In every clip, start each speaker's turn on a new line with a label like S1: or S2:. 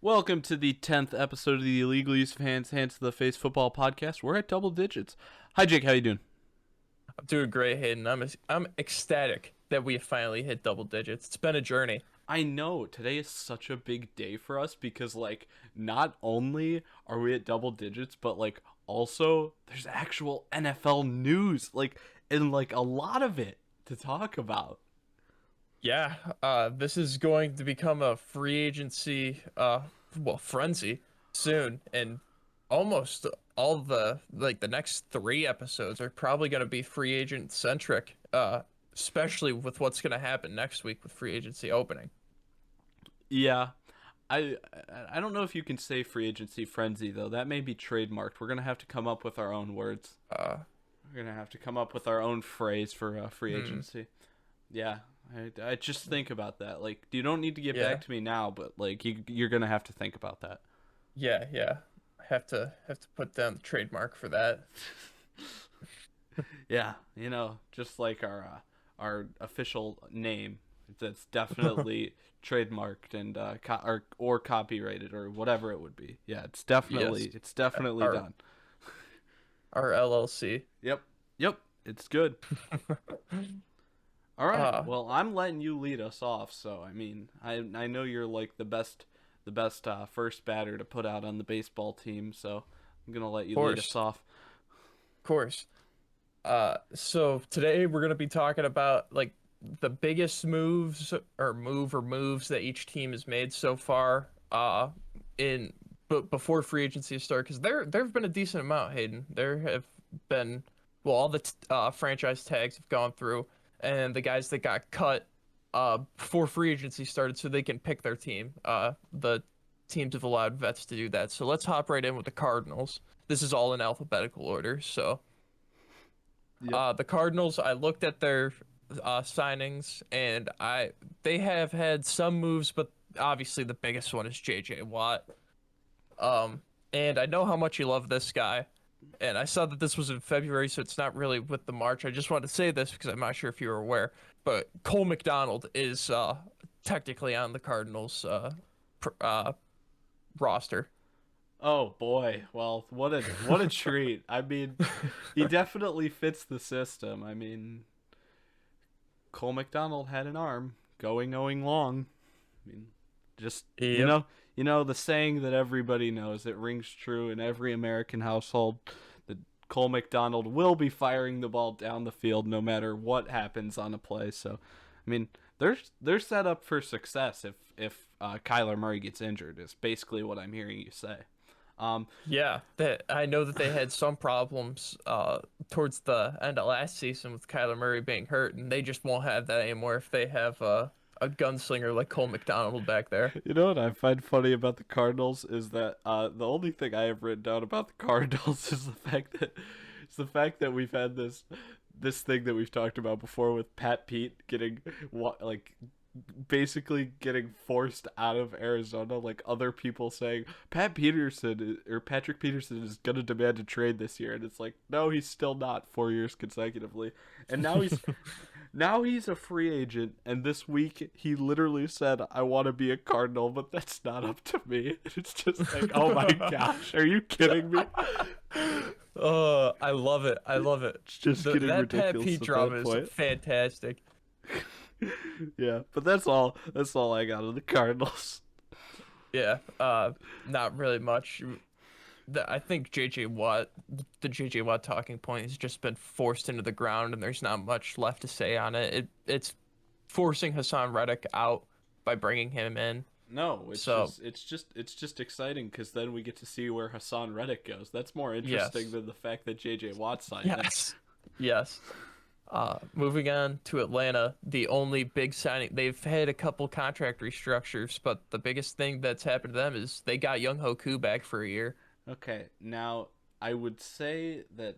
S1: Welcome to the 10th episode of the Illegal Use of Hands to the Face Football Podcast. We're at double digits. Hi, Jake. How you doing?
S2: I'm doing great, Hayden. I'm ecstatic that we finally hit double digits. It's been a journey.
S1: I know today is such a big day for us because, not only are we at double digits, but, also there's actual NFL news, and, a lot of it to talk about.
S2: Yeah, this is going to become a free agency, frenzy soon, and almost all the next three episodes are probably going to be free agent centric. Especially with what's going to happen next week with free agency opening.
S1: Yeah. I I don't know if you can say free agency frenzy though. That may be trademarked. We're gonna have to come up with our own words.
S2: Uh,
S1: We're gonna have to come up with our own phrase for free
S2: hmm,
S1: agency. Yeah, I just think about that. You don't need to get
S2: yeah,
S1: back to me now, but you're gonna have to think about that.
S2: yeah. I have to put down the trademark for that.
S1: Yeah, just like our official name, that's definitely trademarked and or copyrighted or whatever it would be. Yeah,
S2: Yes,
S1: it's definitely
S2: our
S1: done.
S2: our LLC.
S1: Yep, yep, it's good. All right.
S2: Uh,
S1: Well, I'm letting you lead us off. So I know you're like the best first batter to put out on the baseball team. So I'm gonna let you lead us
S2: course,
S1: off.
S2: course. So today we're gonna be talking about like the biggest moves that each team has made so far. In but before free agency start, because there've been a decent amount, Hayden. There have been all the franchise tags have gone through, and the guys that got cut before free agency started, so they can pick their team. The teams have allowed vets to do that. So let's hop right in with the Cardinals. This is all in alphabetical order, so.
S1: Yep.
S2: The Cardinals, I looked at their signings, and they have had some moves, but obviously the biggest one is J.J. Watt. Um, and I know how much you love this guy, and I saw that this was in February, so it's not really with the March. I just wanted to say this because I'm not sure if you were aware, but Cole McDonald is technically on the Cardinals roster.
S1: Oh boy. Well, what a treat. I mean, he definitely fits the system. I mean, Cole McDonald had an arm going long. I mean, just
S2: Yep.
S1: the saying that everybody knows. It rings true in every American household that Cole McDonald will be firing the ball down the field no matter what happens on a play. So, I mean, they're set up for success if Kyler Murray gets injured. Is basically what I'm hearing you say. Um,
S2: Yeah, that I know that they had some problems towards the end of last season with Kyler Murray being hurt, and they just won't have that anymore if they have a gunslinger like Cole McDonald back there.
S1: You know what I find funny about the Cardinals is that the only thing I have written down about the Cardinals is the fact that we've had this thing that we've talked about before with Pat Pete getting basically getting forced out of Arizona, like other people saying Patrick Peterson is gonna demand a trade this year, and it's like, no, he's still not 4 years consecutively, and now he's a free agent, and this week he literally said, I want to be a Cardinal, but that's not up to me. It's just like, oh my gosh, are you kidding me?
S2: I love it. I love it.
S1: It's just getting
S2: That Pat
S1: ridiculous
S2: Pete
S1: at
S2: drama
S1: that
S2: is
S1: point.
S2: fantastic.
S1: Yeah, but that's all I got of the Cardinals.
S2: Yeah, not really much. I think the JJ Watt talking point has just been forced into the ground, and there's not much left to say on it. It's forcing Hassan Reddick out by bringing him in.
S1: No, it's
S2: So
S1: just it's just it's just exciting because then we get to see where Hassan Reddick goes. That's more interesting
S2: yes,
S1: than the fact that J.J. Watt signed there.
S2: yes, yes. Moving on to Atlanta, the only big signing they've had a couple contract restructures, but the biggest thing that's happened to them is they got Young Hoku back for a year.
S1: Okay, now I would say that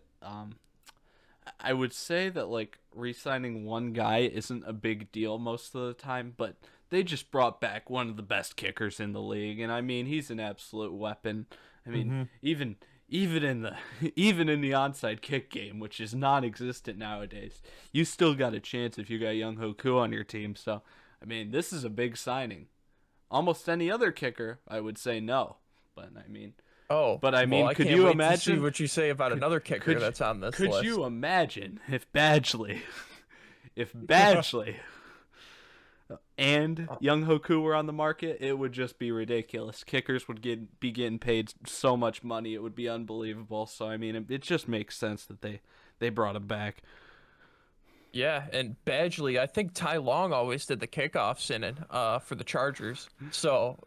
S1: re-signing one guy isn't a big deal most of the time, but they just brought back one of the best kickers in the league, and I mean he's an absolute weapon. I mean
S2: Hmm.
S1: even even in the even in the onside kick game, which is non-existent nowadays, you still got a chance if you got Young Hoku on your team. So I mean this is a big signing. almost any other kicker, I would say no.
S2: Oh,
S1: But I
S2: well,
S1: mean,
S2: I
S1: could
S2: can't
S1: you
S2: wait to see
S1: imagine?
S2: what you say about
S1: Could
S2: another kicker
S1: could
S2: that's on this
S1: could
S2: list.
S1: you imagine if Badgley, if Badgley and
S2: Oh,
S1: Young Hoku were on the market? It would just be ridiculous. Kickers would be getting paid so much money, it would be unbelievable. So I mean, it just makes sense that they brought him back.
S2: yeah, and Badgley, I think Ty Long always did the kickoffs in it for the Chargers. So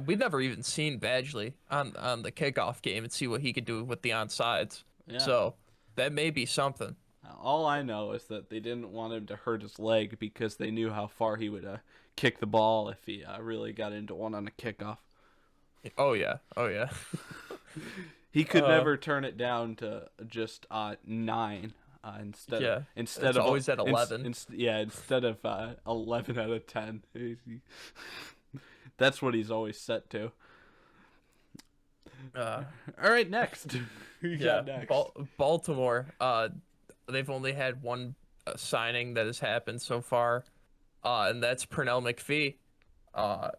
S2: we've never even seen Badgley on the kickoff game and see what he could do with the onsides.
S1: Yeah.
S2: So that may be something.
S1: All I know is that they didn't want him to hurt his leg because they knew how far he would kick the ball if he really got into one on a kickoff.
S2: Oh yeah, oh yeah.
S1: He could never turn it down to just 9
S2: Yeah,
S1: instead
S2: it's
S1: of
S2: always at 11.
S1: instead of 11 out of 10. That's what he's always set to.
S2: Uh,
S1: All right, next. Who you
S2: yeah,
S1: got next?
S2: Baltimore. They've only had one signing that has happened so far, and that's Pernell Mcphee. Uh,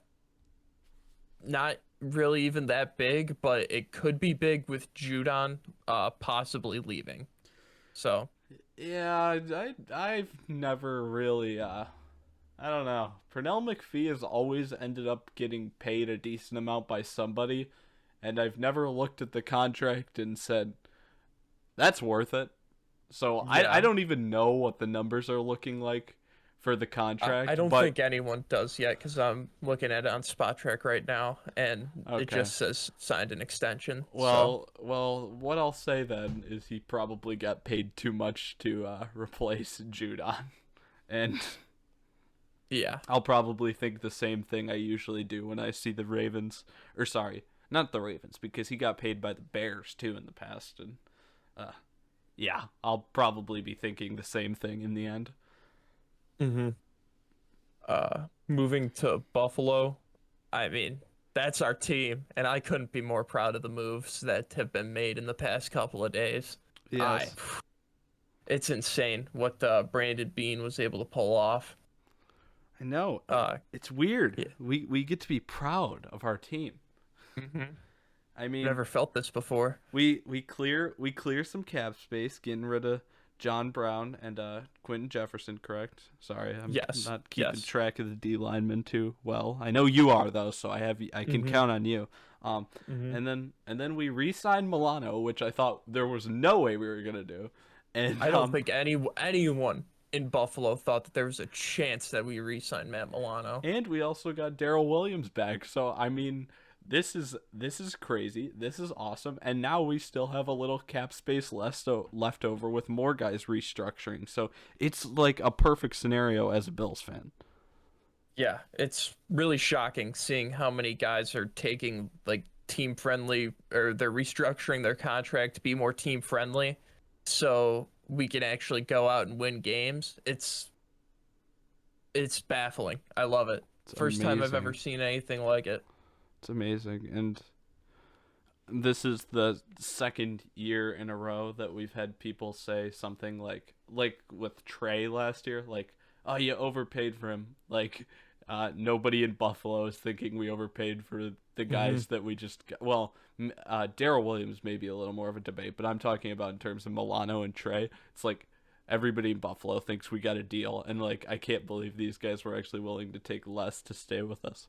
S2: Not really even that big, but it could be big with Judon possibly leaving. So
S1: Yeah, I've never really I don't know. Pernell McPhee has always ended up getting paid a decent amount by somebody, and I've never looked at the contract and said that's worth it. So I
S2: yeah,
S1: don't even know what the numbers are looking like for the
S2: I
S1: contract,
S2: don't
S1: but
S2: think anyone does yet because I'm looking at it on Spot Track right now, and it
S1: okay.
S2: just says signed an extension. So
S1: Well, what I'll say then is he probably got paid too much to replace Judon. And
S2: yeah,
S1: I'll probably think the same thing I usually do when I see the Ravens. Or sorry, not the Ravens, because he got paid by the Bears too in the past. And uh, yeah, I'll probably be thinking the same thing in the end.
S2: hmm moving to Buffalo. I mean, that's our team, and I couldn't be more proud of the moves that have been made in the past couple of days. I,
S1: Yes,
S2: it's insane what Brandon Bean was able to pull off.
S1: I know.
S2: Uh,
S1: It's weird.
S2: yeah.
S1: We get to be proud of our team.
S2: hmm
S1: I mean,
S2: Never felt this before.
S1: we clear some cap space, getting rid of John Brown and Quentin Jefferson. Correct? Sorry, I'm
S2: Yes,
S1: not keeping
S2: yes.
S1: track of the D linemen too well. I know you are though, so I can
S2: hmm
S1: count on you. Um,
S2: hmm
S1: and then we re-signed Milano, which I thought there was no way we were gonna do, and
S2: I don't think anyone in Buffalo thought that there was a chance that we re-signed Matt Milano.
S1: and we also got Daryl Williams back. So I mean, this is crazy. This is awesome. And now we still have a little cap space left over with more guys restructuring. So it's like a perfect scenario as a Bills fan.
S2: Yeah, it's really shocking seeing how many guys are taking like team friendly or they're restructuring their contract to be more team friendly so we can actually go out and win games. It's baffling. I love it.
S1: It's
S2: First time I've ever
S1: amazing.
S2: seen anything like it.
S1: It's amazing. And this is the second year in a row that we've had people say something like with Trey last year, like, oh, you overpaid for him. Like, nobody in Buffalo is thinking we overpaid for the
S2: hmm
S1: guys that we just got. Well, Daryl Williams may be a little more of a debate, but I'm talking about in terms of Milano and Trey. It's like everybody in Buffalo thinks we got a deal, and like I can't believe these guys were actually willing to take less to stay with us.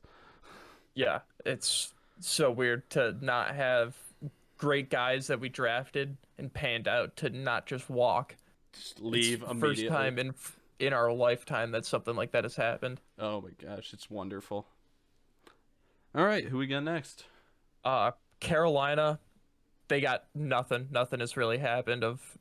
S2: Yeah, it's so weird to not have great guys that we drafted and panned out to not just walk.
S1: Just
S2: It's
S1: leave
S2: first
S1: immediately.
S2: time in our lifetime that something like that has happened.
S1: Oh my gosh, it's wonderful. All right, who we got next?
S2: Carolina, they got nothing. Nothing has really happened of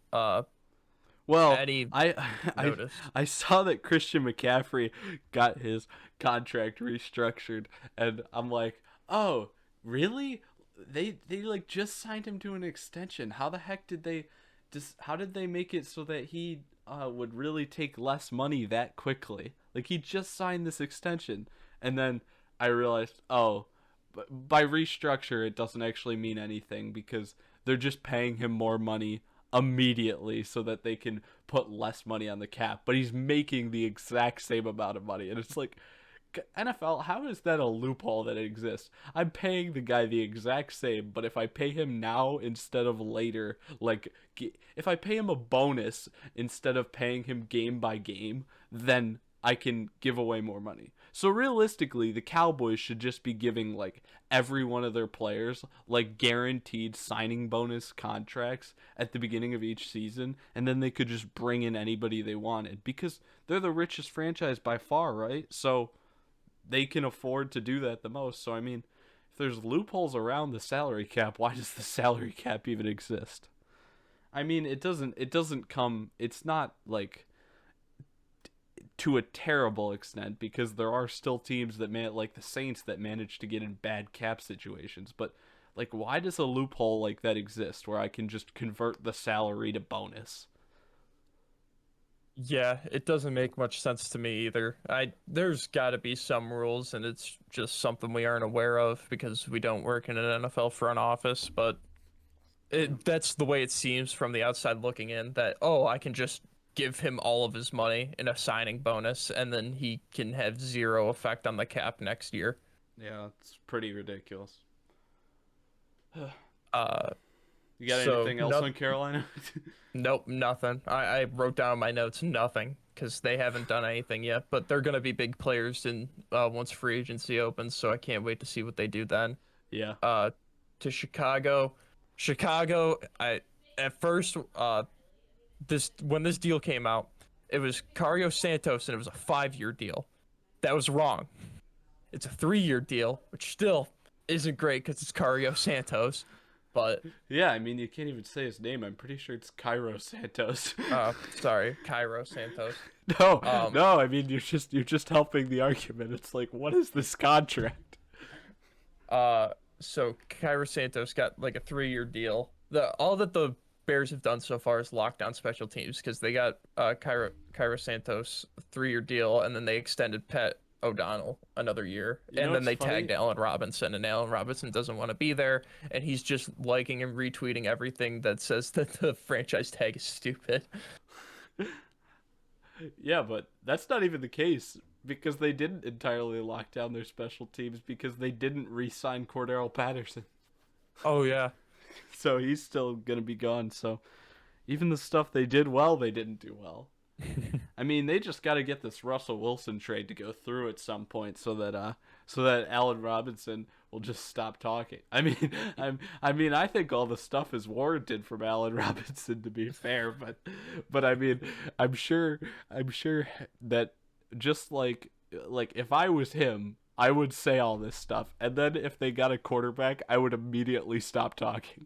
S1: Well,
S2: any
S1: I I
S2: notice.
S1: I saw that Christian McCaffrey got his contract restructured, and I'm like, oh, really? They like just signed him to an extension. How the heck did they just? How did they make it so that he would really take less money that quickly? Like he just signed this extension, and then I realized, oh, by restructure it doesn't actually mean anything because they're just paying him more money immediately so that they can put less money on the cap, but he's making the exact same amount of money, and it's like, NFL, how is that a loophole that exists? I'm paying the guy the exact same, but if I pay him now instead of later, like if I pay him a bonus instead of paying him game by game, then I can give away more money. So realistically, the Cowboys should just be giving like every one of their players like guaranteed signing bonus contracts at the beginning of each season, and then they could just bring in anybody they wanted because they're the richest franchise by far, right? So they can afford to do that the most. So I mean, if there's loopholes around the salary cap, why does the salary cap even exist? I mean, it doesn't come, it's not like to a terrible extent because there are still teams that like the Saints that manage to get in bad cap situations, but like why does a loophole like that exist where I can just convert the salary to bonus?
S2: Yeah, it doesn't make much sense to me either. There's got to be some rules, and it's just something we aren't aware of because we don't work in an NFL front office. But that's the way it seems from the outside looking in. That oh, I can just give him all of his money in a signing bonus, and then he can have zero effect on the cap next year.
S1: Yeah, it's pretty ridiculous.
S2: Uh,
S1: You got
S2: so
S1: anything else
S2: no,
S1: on Carolina?
S2: nope, nothing. I wrote down my notes, nothing, because they haven't done anything yet. But they're gonna be big players in once free agency opens, so I can't wait to see what they do then.
S1: Yeah.
S2: Uh, to Chicago, Chicago. I at first this when this deal came out, it was Cario Santos and it was a 5-year deal. That was wrong. It's a 3-year deal, which still isn't great because it's Cario Santos. But
S1: Yeah, I mean you can't even say his name. I'm pretty sure it's Cairo Santos.
S2: sorry, Cairo Santos.
S1: No,
S2: Um,
S1: no, I mean you're just helping the argument. It's like what is this contract?
S2: so Cairo Santos got like a 3-year deal. The all that the Bears have done so far is lock down special teams because they got Cairo Santos 3-year deal, and then they extended Pat O'Donnell another year,
S1: You know
S2: and then
S1: what's
S2: they
S1: funny?
S2: tagged Allen Robinson, and Allen Robinson doesn't want to be there, and he's just liking and retweeting everything that says that the franchise tag is stupid.
S1: Yeah, but that's not even the case because they didn't entirely lock down their special teams because they didn't re-sign Cordero Patterson.
S2: Oh yeah.
S1: So he's still gonna be gone. So even the stuff they did well, they didn't do well. I mean, they just got to get this Russell Wilson trade to go through at some point, so that Allen Robinson will just stop talking. I mean, I think all the stuff is warranted from Allen Robinson to be fair, but I mean, I'm sure that just like if I was him, I would say all this stuff, and then if they got a quarterback, I would immediately stop talking.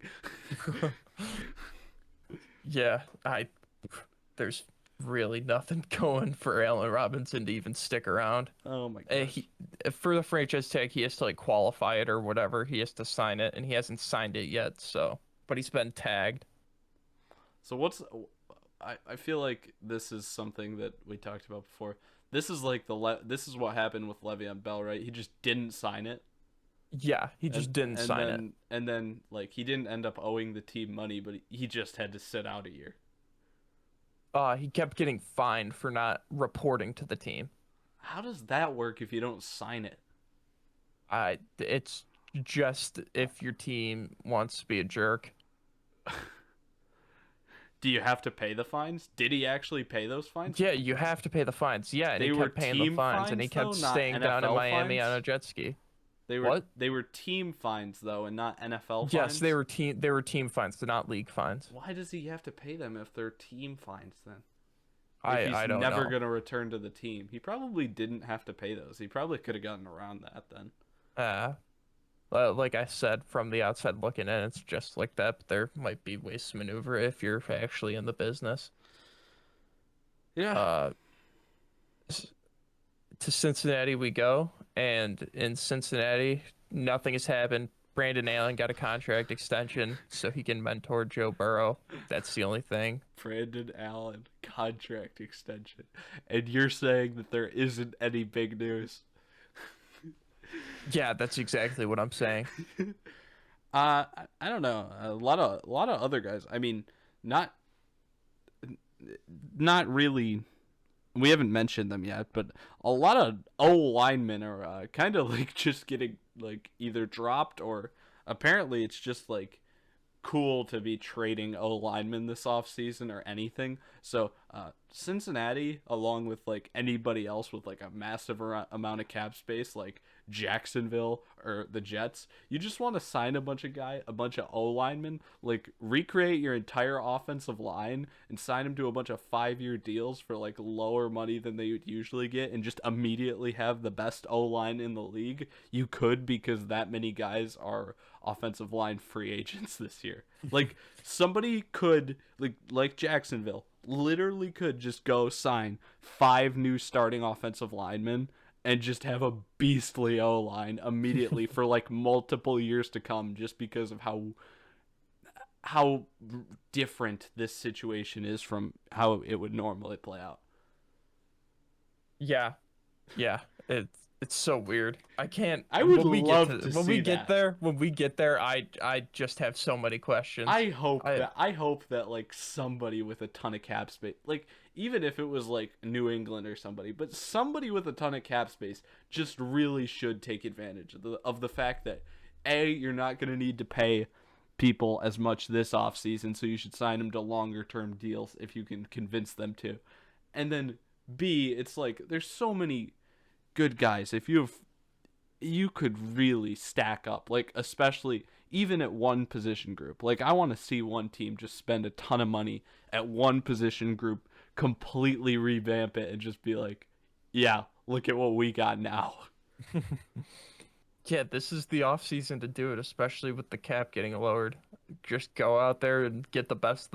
S2: Yeah, I there's really nothing going for Allen Robinson to even stick around.
S1: Oh my gosh.
S2: He for the franchise tag, he has to like qualify it or whatever. He has to sign it, and he hasn't signed it yet. So, but he's been tagged.
S1: So I feel like this is something that we talked about before. This is like this is what happened with Le'Veon Bell, right? He just didn't sign it.
S2: Yeah, he just didn't
S1: And
S2: sign it.
S1: then like he didn't end up owing the team money, but he just had to sit out a year.
S2: He kept getting fined for not reporting to the team.
S1: How does that work if you don't sign it?
S2: It's just if your team wants to be a jerk.
S1: Do you have to pay the fines? Did he actually pay those fines?
S2: Yeah, you have to pay the fines. Yeah, and
S1: They
S2: he
S1: were
S2: kept paying the
S1: team
S2: fines, and he
S1: fines,
S2: kept
S1: though, not
S2: staying down in
S1: NFL
S2: Miami
S1: fines?
S2: on a jet ski.
S1: They were
S2: What?
S1: they were team fines though, and not NFL
S2: Yes,
S1: fines.
S2: they were team fines, they're not league fines.
S1: Why does he have to pay them if they're team fines then? If he's
S2: I don't
S1: never
S2: know.
S1: going to return to the team. He probably didn't have to pay those. He probably could have gotten around that then.
S2: Like I said, from the outside looking in, it's just like that, but there might be ways to maneuver if you're actually in the business.
S1: Yeah.
S2: Uh, to Cincinnati we go, and in Cincinnati, nothing has happened. Brandon Allen got a contract extension so he can mentor Joe Burrow. That's the only thing.
S1: Brandon Allen contract extension. And you're saying that there isn't any big news.
S2: Yeah, that's exactly what I'm saying.
S1: I don't know. A lot of other guys. I mean, not really we haven't mentioned them yet, but a lot of O linemen are kind of like just getting like either dropped or apparently it's just like cool to be trading O linemen this offseason or anything. So Cincinnati, along with like anybody else with like a massive amount of cap space, like Jacksonville or the Jets, you just want to sign a bunch of O linemen, like recreate your entire offensive line and sign them to a bunch of 5-year deals for like lower money than they would usually get, and just immediately have the best O line in the league. You could, because that many guys are offensive line free agents this year. Like somebody could like Jacksonville literally could just go sign 5 new starting offensive linemen and just have a beastly O line immediately for like multiple years to come, just because of how different this situation is from how it would normally play out.
S2: Yeah, yeah. It's so weird. I can't.
S1: I would love to
S2: When
S1: see
S2: we get
S1: that.
S2: there, I just have so many questions. I
S1: I hope that like somebody with a ton of cap space, like even if it was like New England or somebody, but somebody with a ton of cap space just really should take advantage of the fact that A, you're not going to need to pay people as much this offseason, so you should sign them to longer term deals if you can convince them to. And then B, it's like there's so many good guys. If you could really stack up, like especially even at one position group. Like I want to see one team just spend a ton of money at one position group, completely revamp it, and just be like, yeah, look at what we got now.
S2: Yeah, this is the off season to do it, especially with the cap getting lowered. Just go out there and get the best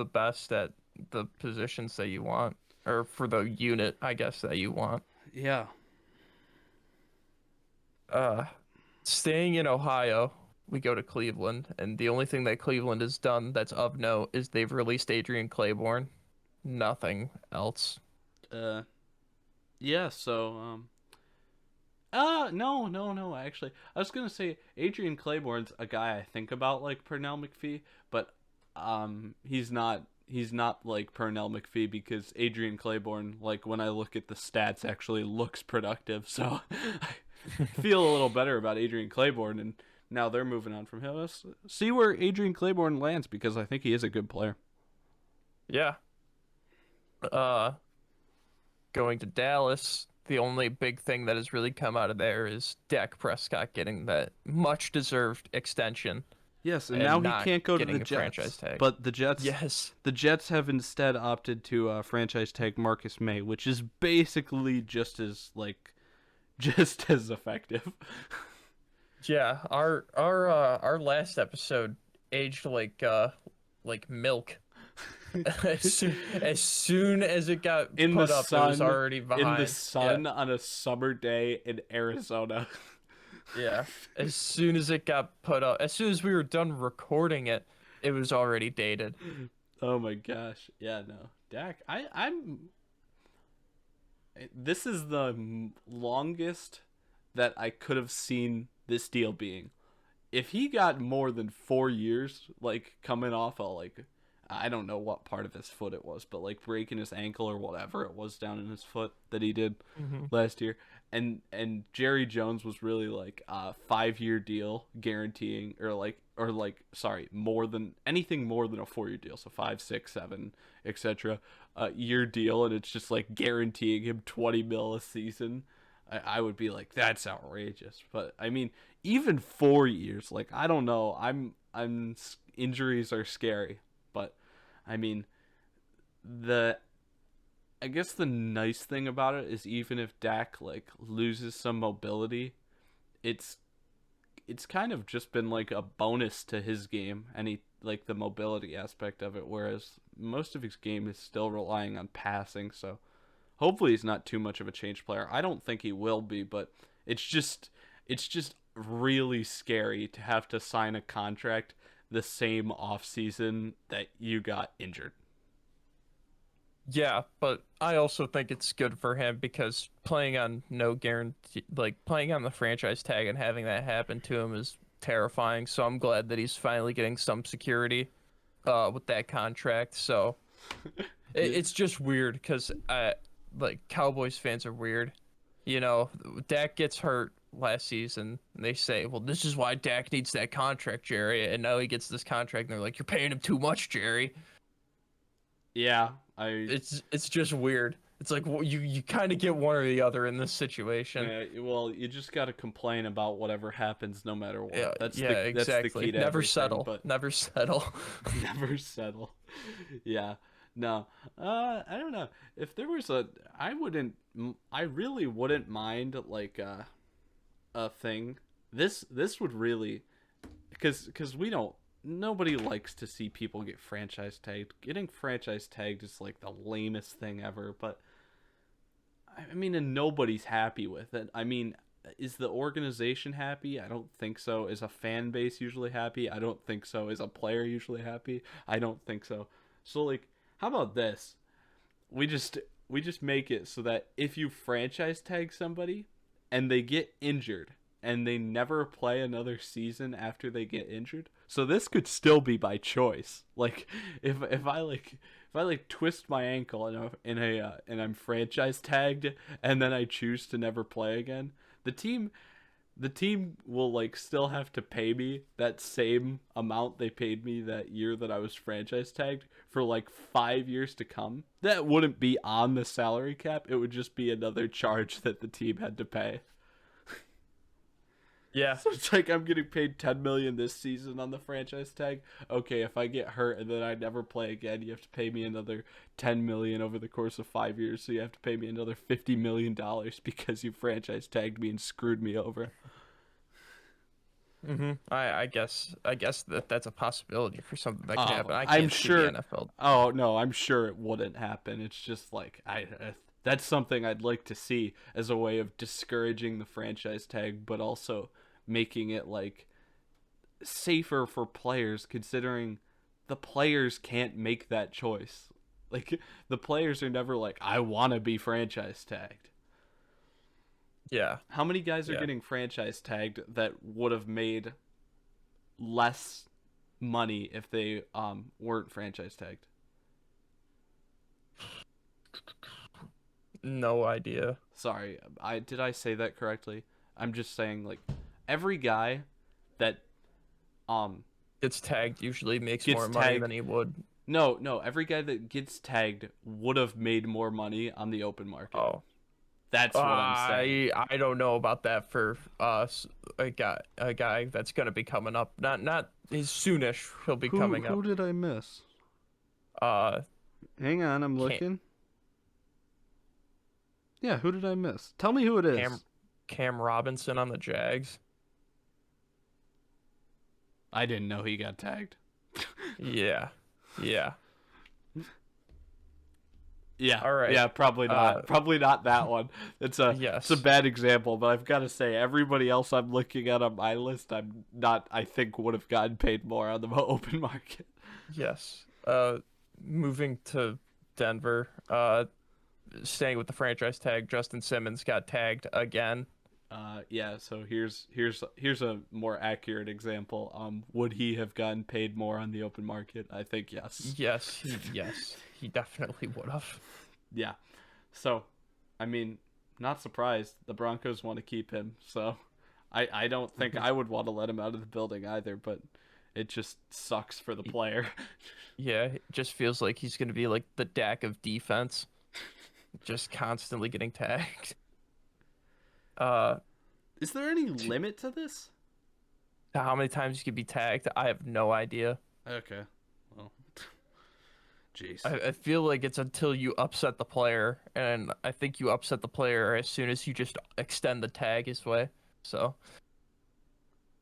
S2: at the positions that you want, or for the unit, I guess, that you want.
S1: Yeah.
S2: Uh, Staying in Ohio, we go to Cleveland, and the only thing that Cleveland has done that's of note is they've released Adrian Claiborne. Nothing else.
S1: Uh yeah, so no, actually. I was gonna say Adrian Claiborne's a guy I think about like Pernell Mcphee, but he's not like Pernell Mcphee, because Adrian Claiborne, like when I look at the stats, actually looks productive. So I feel a little better about Adrian Claiborne, and now they're moving on from him. Let's see where Adrian Claiborne lands, because I think he is a good player.
S2: Yeah. Uh, Going to Dallas, the only big thing that has really come out of there is Dak Prescott getting that much deserved extension
S1: Yes, and now
S2: and
S1: he
S2: not
S1: can't go to the
S2: getting a franchise
S1: Jets.
S2: tag.
S1: But the Jets
S2: Yes.
S1: the Jets have instead opted to franchise tag Marcus May, which is basically just as like just as effective.
S2: Yeah, our last episode aged like milk. As soon as it got
S1: in the
S2: put up, it was
S1: sun,
S2: already
S1: in the
S2: behind. Yeah,
S1: sun on a summer day in Arizona.
S2: yeah. As soon as it got put up, as soon as we were done recording it, it was already dated.
S1: Oh my gosh. Yeah, no. Dak, I'm this is the longest that I could have seen this deal being. If he got more than 4 years, like coming off a like, I don't know what part of his foot it was, but like breaking his ankle or whatever it was down in his foot that he did
S2: Hmm.
S1: last year, and Jerry Jones was really like a 5-year deal guaranteeing, or sorry, more than anything more than a 4-year deal, so 5, 6, 7, etc. Year deal, and it's just like guaranteeing him 20 mil a season. I would be like, that's outrageous. But I mean, even 4 years, like I don't know. I'm injuries are scary, but I mean the I guess the nice thing about it is, even if Dak like loses some mobility, it's it's kind of just been like a bonus to his game, and he like the mobility aspect of it, whereas most of his game is still relying on passing. So hopefully he's not too much of a change player. I don't think he will be, but it's just really scary to have to sign a contract the same off season that you got injured.
S2: Yeah, but I also think it's good for him because playing on no guarantee, like playing on the franchise tag and having that happen to him is terrifying. So I'm glad that he's finally getting some security with that contract. So
S1: Yeah.
S2: it's just weird because like Cowboys fans are weird. You know, Dak gets hurt last season, and they say, "Well, this is why Dak needs that contract, Jerry." And now he gets this contract, and they're like, "You're paying him too much, Jerry."
S1: Yeah, I
S2: It's just weird. It's like you kind of get one or the other in this situation.
S1: well, you just got to complain about whatever happens no matter what.
S2: Yeah,
S1: That's
S2: yeah,
S1: the key
S2: exactly.
S1: to
S2: Never
S1: everything,
S2: settle.
S1: but
S2: Never settle.
S1: never settle. Yeah. No. I don't know. If there was I really wouldn't mind like a thing. This would really cuz we don't nobody likes to see people get franchise tagged. Getting franchise tagged is like the lamest thing ever, but I mean, and nobody's happy with it. I mean, is the organization happy? I don't think so. Is a fan base usually happy? I don't think so. Is a player usually happy? I don't think so. So like, how about this? We just we just make it so that if you franchise tag somebody and they get injured and they never play another season after they get injured. So this could still be by choice. Like if I like twist my ankle and I'm franchise tagged and then I choose to never play again, the team the team will like still have to pay me that same amount they paid me that year that I was franchise tagged for like 5 years to come. That wouldn't be on the salary cap. It would just be another charge that the team had to pay.
S2: Yeah.
S1: So it's like I'm getting paid 10 million this season on the franchise tag. Okay, if I get hurt and then I never play again, you have to pay me another 10 million over the course of 5 years. So you have to pay me another 50 million dollars because you franchise tagged me and screwed me over.
S2: I guess that's a possibility for something that could happen.
S1: Oh,
S2: I
S1: I'm
S2: can't see the
S1: sure.
S2: NFL.
S1: Oh no, I'm sure it wouldn't happen. It's just like that's something I'd like to see as a way of discouraging the franchise tag, but also making it like safer for players, considering the players can't make that choice. Like the players are never like, I want to be franchise tagged.
S2: Yeah.
S1: How many guys are
S2: Yeah.
S1: getting franchise tagged that would have made less money if they weren't franchise tagged?
S2: No idea.
S1: Sorry, I did I say that correctly? I'm just saying like every guy that um
S2: Gets tagged usually makes
S1: gets
S2: more money
S1: tagged.
S2: than he would.
S1: No, every guy that gets tagged would have made more money on the open market.
S2: Oh.
S1: That's what I'm saying.
S2: I don't know about that for a guy that's gonna be coming up. Not he's soonish. He'll be coming up.
S1: Did I miss?
S2: Uh,
S1: Hang on, I'm
S2: Cam
S1: looking. Yeah, who did I miss? Tell me who it is.
S2: Cam Robinson on the Jags.
S1: I didn't know he got tagged.
S2: Yeah, yeah.
S1: Yeah.
S2: All right.
S1: Yeah, probably not. Probably not that one. It's a
S2: Yes.
S1: bad example, but I've got to say everybody else I'm looking at on my list, I think would have gotten paid more on the open market.
S2: Yes. Moving to Denver. Staying with the franchise tag, Justin Simmons got tagged again.
S1: Yeah, so here's a more accurate example. Would he have gotten paid more on the open market? I think yes.
S2: Yes, he definitely would have.
S1: Yeah. So, I mean, not surprised. The Broncos want to keep him, so I don't think I would want to let him out of the building either, but it just sucks for the player.
S2: Yeah, it just feels like he's gonna be like the Dak of defense, just constantly getting tagged.
S1: Is there any limit to this?
S2: How many times you can be tagged? I have no idea.
S1: Okay. Well, jeez.
S2: I feel like it's until you upset the player, and I think you upset the player as soon as you just extend the tag his way. So,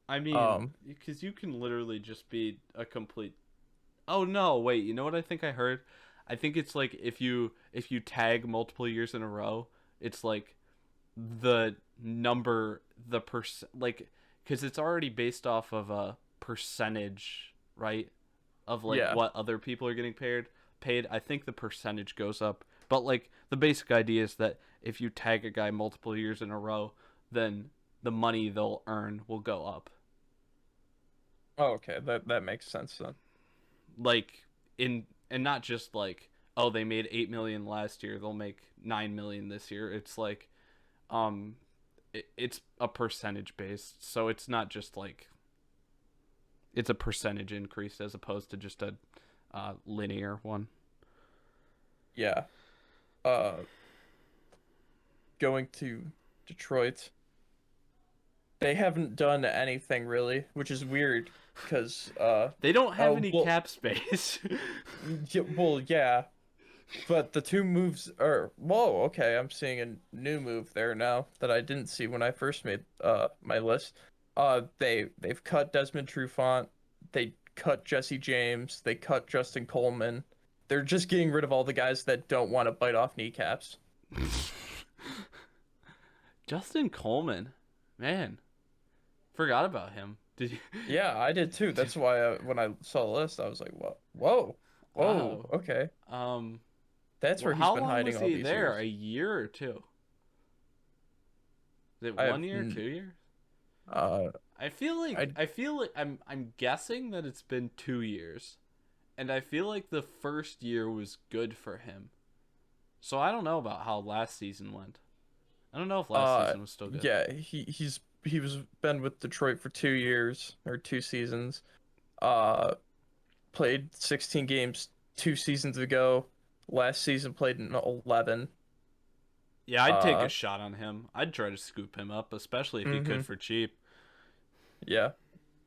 S1: I mean, because you can literally just be a complete. Oh no! Wait. You know what I think I heard? I think it's like if you tag multiple years in a row, it's like the number the like because it's already based off of a percentage, right? Of like
S2: yeah.
S1: what other people are getting paid. I think the percentage goes up, but like the basic idea is that if you tag a guy multiple years in a row, then the money they'll earn will go up.
S2: Oh, okay. That makes sense then.
S1: Like in and not just like, oh, they made 8 million last year, they'll make 9 million this year. It's like um it's a percentage based, so it's not just like it's a percentage increase as opposed to just a linear one.
S2: Yeah. Uh, Going to Detroit, they haven't done anything really, which is weird because
S1: They don't have
S2: oh
S1: any
S2: well,
S1: cap space.
S2: yeah, but the two moves are whoa, okay, I'm seeing a new move there now that I didn't see when I first made my list. They've cut Desmond Trufant, they cut Jesse James, they cut Justin Coleman. They're just getting rid of all the guys that don't want to bite off kneecaps.
S1: Justin Coleman, man, forgot about him. Did you?
S2: Yeah, I did too. That's why when I saw the list, I was like, "Whoa, whoa,
S1: Wow.
S2: okay."
S1: Um.
S2: That's
S1: Well,
S2: where he's
S1: how
S2: been
S1: long
S2: hiding
S1: was
S2: all
S1: he
S2: these
S1: there?
S2: years.
S1: A year or two? Is it
S2: I
S1: one
S2: have,
S1: year? 2 years?
S2: uh, I
S1: I feel like I'm guessing that it's been 2 years, and I feel like the first year was good for him. So I don't know about how last season went. I don't know if last
S2: uh,
S1: season was still good.
S2: yeah, he was been with Detroit for 2 years or 2 seasons. Uh, Played 16 games 2 seasons ago. Last season played in 11.
S1: Yeah, I'd take a
S2: Uh,
S1: shot on him. I'd try to scoop him up, especially if he could
S2: mm-hmm.
S1: for cheap.
S2: Yeah.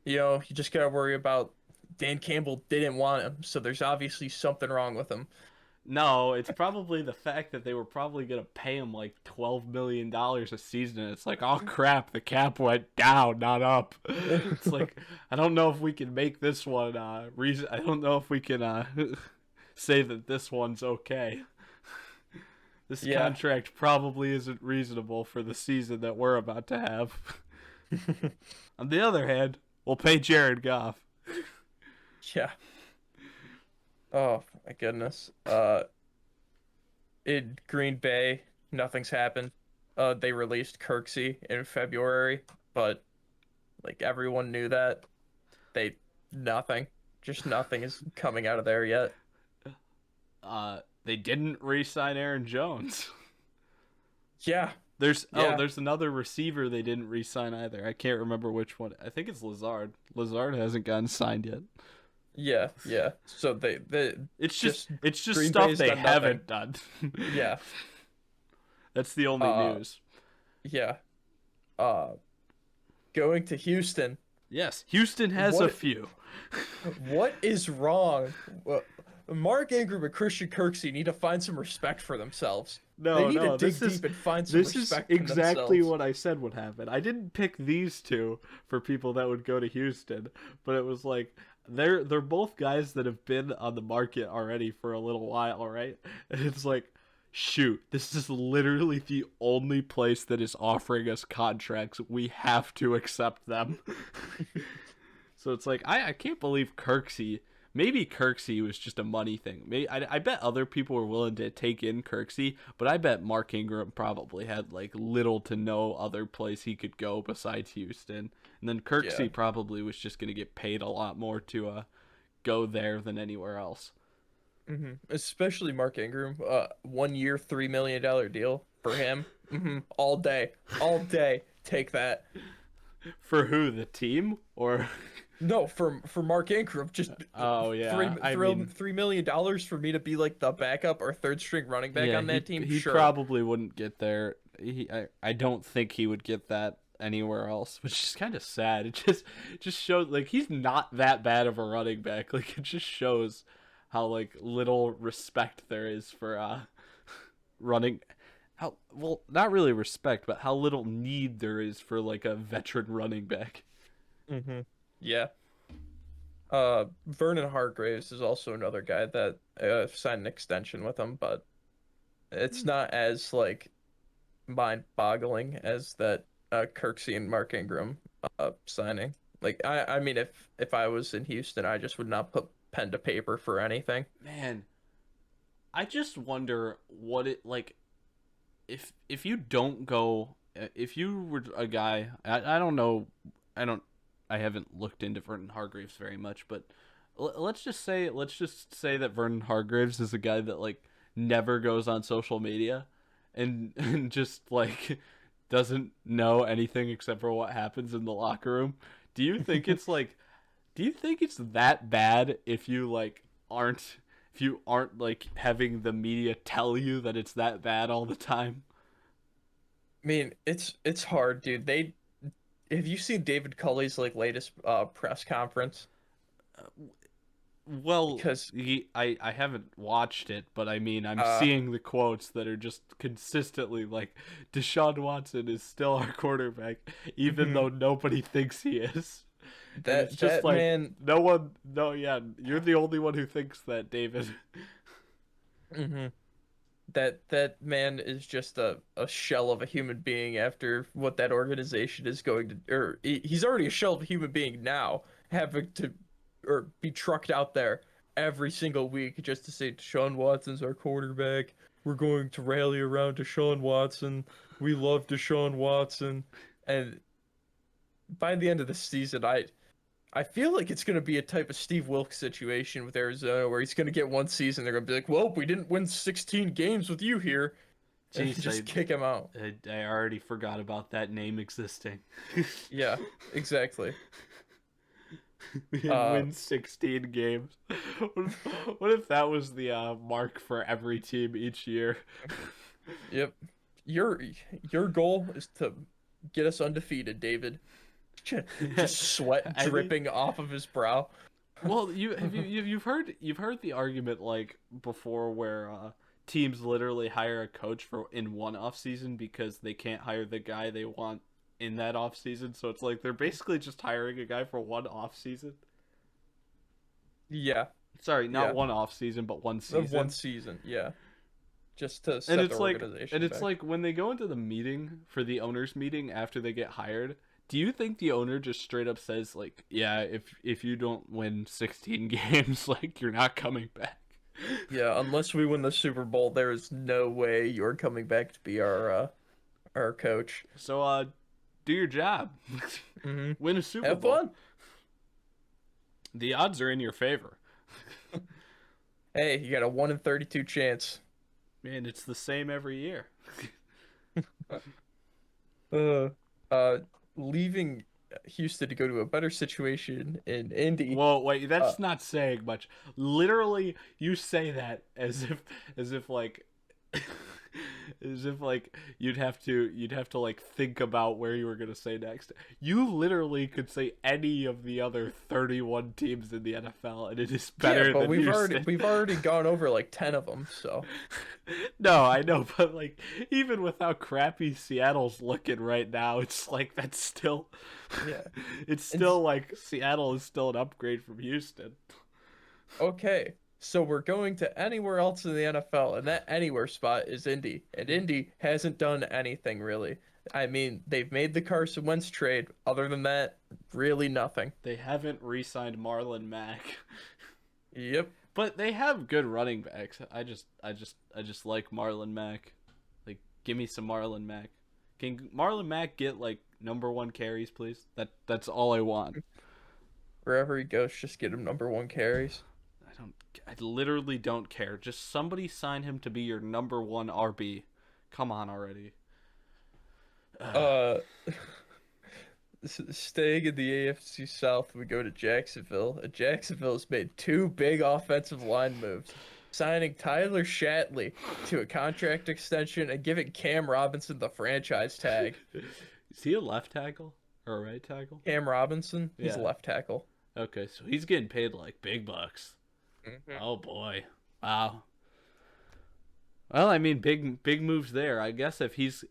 S2: You just gotta worry about Dan Campbell didn't want him, so there's obviously something wrong with him.
S1: No, it's probably the fact that they were probably gonna pay him like $12 million a season, and it's like, oh crap, the cap went down, not up. It's like I don't know if we can make this one reason. I don't know if we can say that this one's okay. This
S2: Yeah.
S1: contract probably isn't reasonable for the season that we're about to have. On the other hand, we'll pay Jared Goff.
S2: Yeah. Oh my goodness. In Green Bay, nothing's happened. They released Kirksey in February, but like everyone knew that. They nothing. Just nothing is coming out of there yet.
S1: They didn't re-sign Aaron Jones.
S2: Yeah. Yeah.
S1: There's another receiver they didn't re-sign either. I can't remember which one. I think it's Lazard. Lazard hasn't gotten signed yet.
S2: Yeah. Yeah. So they
S1: It's just
S2: Green
S1: stuff
S2: Bay's
S1: they
S2: done nothing.
S1: haven't done.
S2: Yeah.
S1: That's the only
S2: Uh
S1: news.
S2: yeah. Uh Going to Houston.
S1: Yes, Houston has a
S2: What
S1: few.
S2: what is wrong? Mark Ingram and Christian Kirksey need to find some respect for themselves. They
S1: No,
S2: need to
S1: no,
S2: dig deep and find some
S1: this is
S2: respect for
S1: exactly
S2: themselves.
S1: what I said would happen. I didn't pick these two for people that would go to Houston, but it was like they're both guys that have been on the market already for a little while, right? And it's like, shoot, this is literally the only place that is offering us contracts. We have to accept them. So it's like I can't believe Kirksey. Maybe Kirksey was just a money thing. Maybe I bet other people were willing to take in Kirksey, but I bet Mark Ingram probably had like little to no other place he could go besides Houston. And then
S2: Yeah.
S1: Kirksey probably was just gonna get paid a lot more to go there than anywhere else.
S2: Especially Mark Ingram. 1 year, $3 million deal for him. All day. All day. Take that.
S1: For who? The team or?
S2: No, for Mark Ingram, just
S1: Oh
S2: three
S1: yeah, I
S2: three
S1: mean,
S2: $3 million for me to be like the backup or third string running back
S1: yeah,
S2: on that team.
S1: he
S2: Sure.
S1: probably wouldn't get there. I don't think he would get that anywhere else, which is kind of sad. It just shows like he's not that bad of a running back. Like it just shows how like little respect there is for running. How well, not really respect, but how little need there is for like a veteran running back.
S2: Yeah. Vernon Hargraves is also another guy that signed an extension with him, but it's not as like mind-boggling as that Kirksey and Mark Ingram signing. Like I mean if I was in Houston, I just would not put pen to paper for anything.
S1: Man, I just wonder what it like if you don't go if you were a guy I don't know I don't I haven't looked into Vernon Hargraves very much, but let's just say that Vernon Hargraves is a guy that like never goes on social media, and just like doesn't know anything except for what happens in the locker room. Do you think it's like do you think it's that bad if you like aren't if you aren't like having the media tell you that it's that bad all the time?
S2: I mean, it's hard, dude. They Have you seen David Culley's like latest press conference?
S1: Well,
S2: Because
S1: I haven't watched it, but I mean, I'm
S2: uh
S1: seeing the quotes that are just consistently like, Deshaun Watson is still our quarterback, even
S2: mhm,
S1: though nobody thinks he is. And it's just
S2: that
S1: like,
S2: man,
S1: no one, no, yeah, you're the only one who thinks that, David.
S2: mhm, that man is just a shell of a human being after what that organization is going to, or he's already a shell of a human being now, having to or be trucked out there every single week just to say Deshaun Watson's our quarterback. We're going to rally around Deshaun Watson. We love Deshaun Watson. And by the end of the season, I feel like it's going to be a type of Steve Wilkes situation with Arizona where he's going to get one season. They're going to be like, well, we didn't win 16 games with you here. And
S1: Jeez,
S2: just kick him out.
S1: I already forgot about that name existing.
S2: Yeah, exactly.
S1: We didn't
S2: Uh,
S1: win 16 games. What if that was the mark for every team each year?
S2: yep. Your your goal is to get us undefeated, David. Just sweat
S1: I mean,
S2: dripping off of his brow.
S1: well, you've heard the argument like before where teams literally hire a coach for in one off season because they can't hire the guy they want in that off season. So it's like they're basically just hiring a guy for one off season.
S2: Yeah,
S1: Sorry, not
S2: yeah.
S1: one off season, but one
S2: Of one
S1: season.
S2: season, yeah. Just to
S1: And
S2: set
S1: it's
S2: their
S1: like and
S2: organization
S1: it's
S2: back.
S1: like when they go into the meeting for the owners meeting after they get hired, do you think the owner just straight up says like, "Yeah, if you don't win 16 games, like you're not coming back."
S2: Yeah, unless we win the Super Bowl, there is no way you're coming back to be our coach.
S1: So do your job.
S2: Hmm.
S1: Win a Super
S2: Have
S1: Bowl.
S2: fun.
S1: The odds are in your favor.
S2: Hey, you got a 1 in 32 chance.
S1: Man, it's the same every year.
S2: Uh, uh, Leaving Houston to go to a better situation in Indy.
S1: Whoa, wait,
S2: Uh,
S1: that's not saying much. Literally, you say that as if like as if like you'd have to like think about where you were gonna say next. You literally could say any of the other 31 teams in the NFL, and it is
S2: yeah,
S1: better
S2: but
S1: than Houston.
S2: we've already gone over like 10 of them, so
S1: No, I know, but like even with how crappy Seattle's looking right now, it's like that's still
S2: yeah.
S1: it's
S2: And
S1: still like Seattle is still an upgrade from Houston.
S2: okay, so we're going to anywhere else in the NFL, and that anywhere spot is Indy. And Indy hasn't done anything really. I mean, they've made the Carson Wentz trade. Other than that, really nothing.
S1: They haven't re-signed Marlon Mack.
S2: Yep.
S1: But they have good running backs. I just like Marlon Mack. Like give me some Marlon Mack. Can Marlon Mack get like number 1 carries, please? That's all I want.
S2: Wherever he goes, just get him number one carries.
S1: I don't I literally don't care. Just somebody sign him to be your number 1 RB. Come on already.
S2: Uh, Staying in the AFC South, we go to Jacksonville. And Jacksonville's made two big offensive line moves, signing Tyler Shatley to a contract extension and giving Cam Robinson the franchise tag.
S1: Is he a left tackle or a right tackle?
S2: Cam Robinson, he's a
S1: Yeah.
S2: left tackle.
S1: Okay, so he's getting paid like big bucks.
S2: Mhm.
S1: Oh boy. Wow. Well, I mean, big moves there. I guess if he's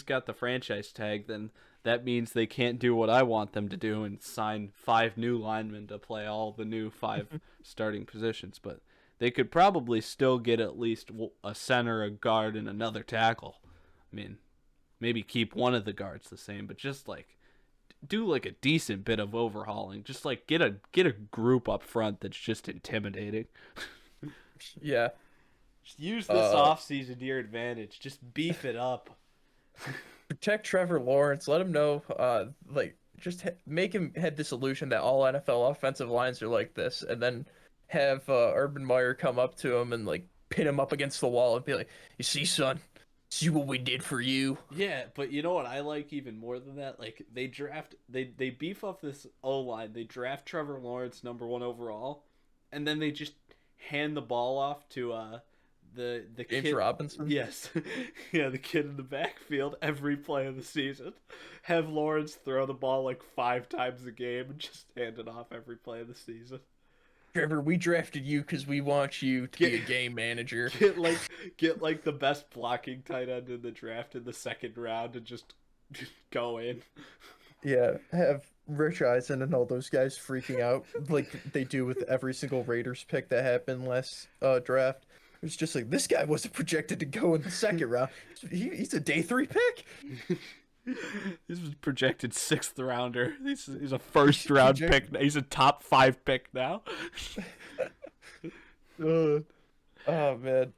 S1: got the franchise tag, then that means they can't do what I want them to do and sign 5 new linemen to play all the new 5 starting positions. But they could probably still get at least a center, a guard, and another tackle. I mean, maybe keep one of the guards the same, but just like do like a decent bit of overhauling. Just like get a group up front that's just intimidating.
S2: Yeah.
S1: Just use this
S2: Uh,
S1: offseason to your advantage. Just beef it up.
S2: Protect Trevor Lawrence. Let him know. Like make him have this illusion that all NFL offensive lines are like this, and then have Urban Meyer come up to him and like pin him up against the wall and be like, "You see, son, see what we did for you."
S1: Yeah, but you know what I like even more than that? Like they beef up this O line. They draft Trevor Lawrence #1 overall, and then they just hand the ball off to the
S2: James
S1: kid.
S2: Robinson.
S1: Yes, yeah, the kid in the backfield every play of the season. Have Lawrence throw the ball like 5 times a game and just hand it off every play of the season.
S2: Trevor, we drafted you because we want you to be a game manager.
S1: Get like the best blocking tight end in the draft in the 2nd round and just go in.
S2: Yeah, have Rich Eisen and all those guys freaking out like they do with every single Raiders pick that happened last draft. It's just like, this guy wasn't projected to go in the 2nd round. He's a day 3 pick.
S1: This was projected 6th rounder. He's a 1st round pick. He's a top 5 pick now.
S2: Oh man.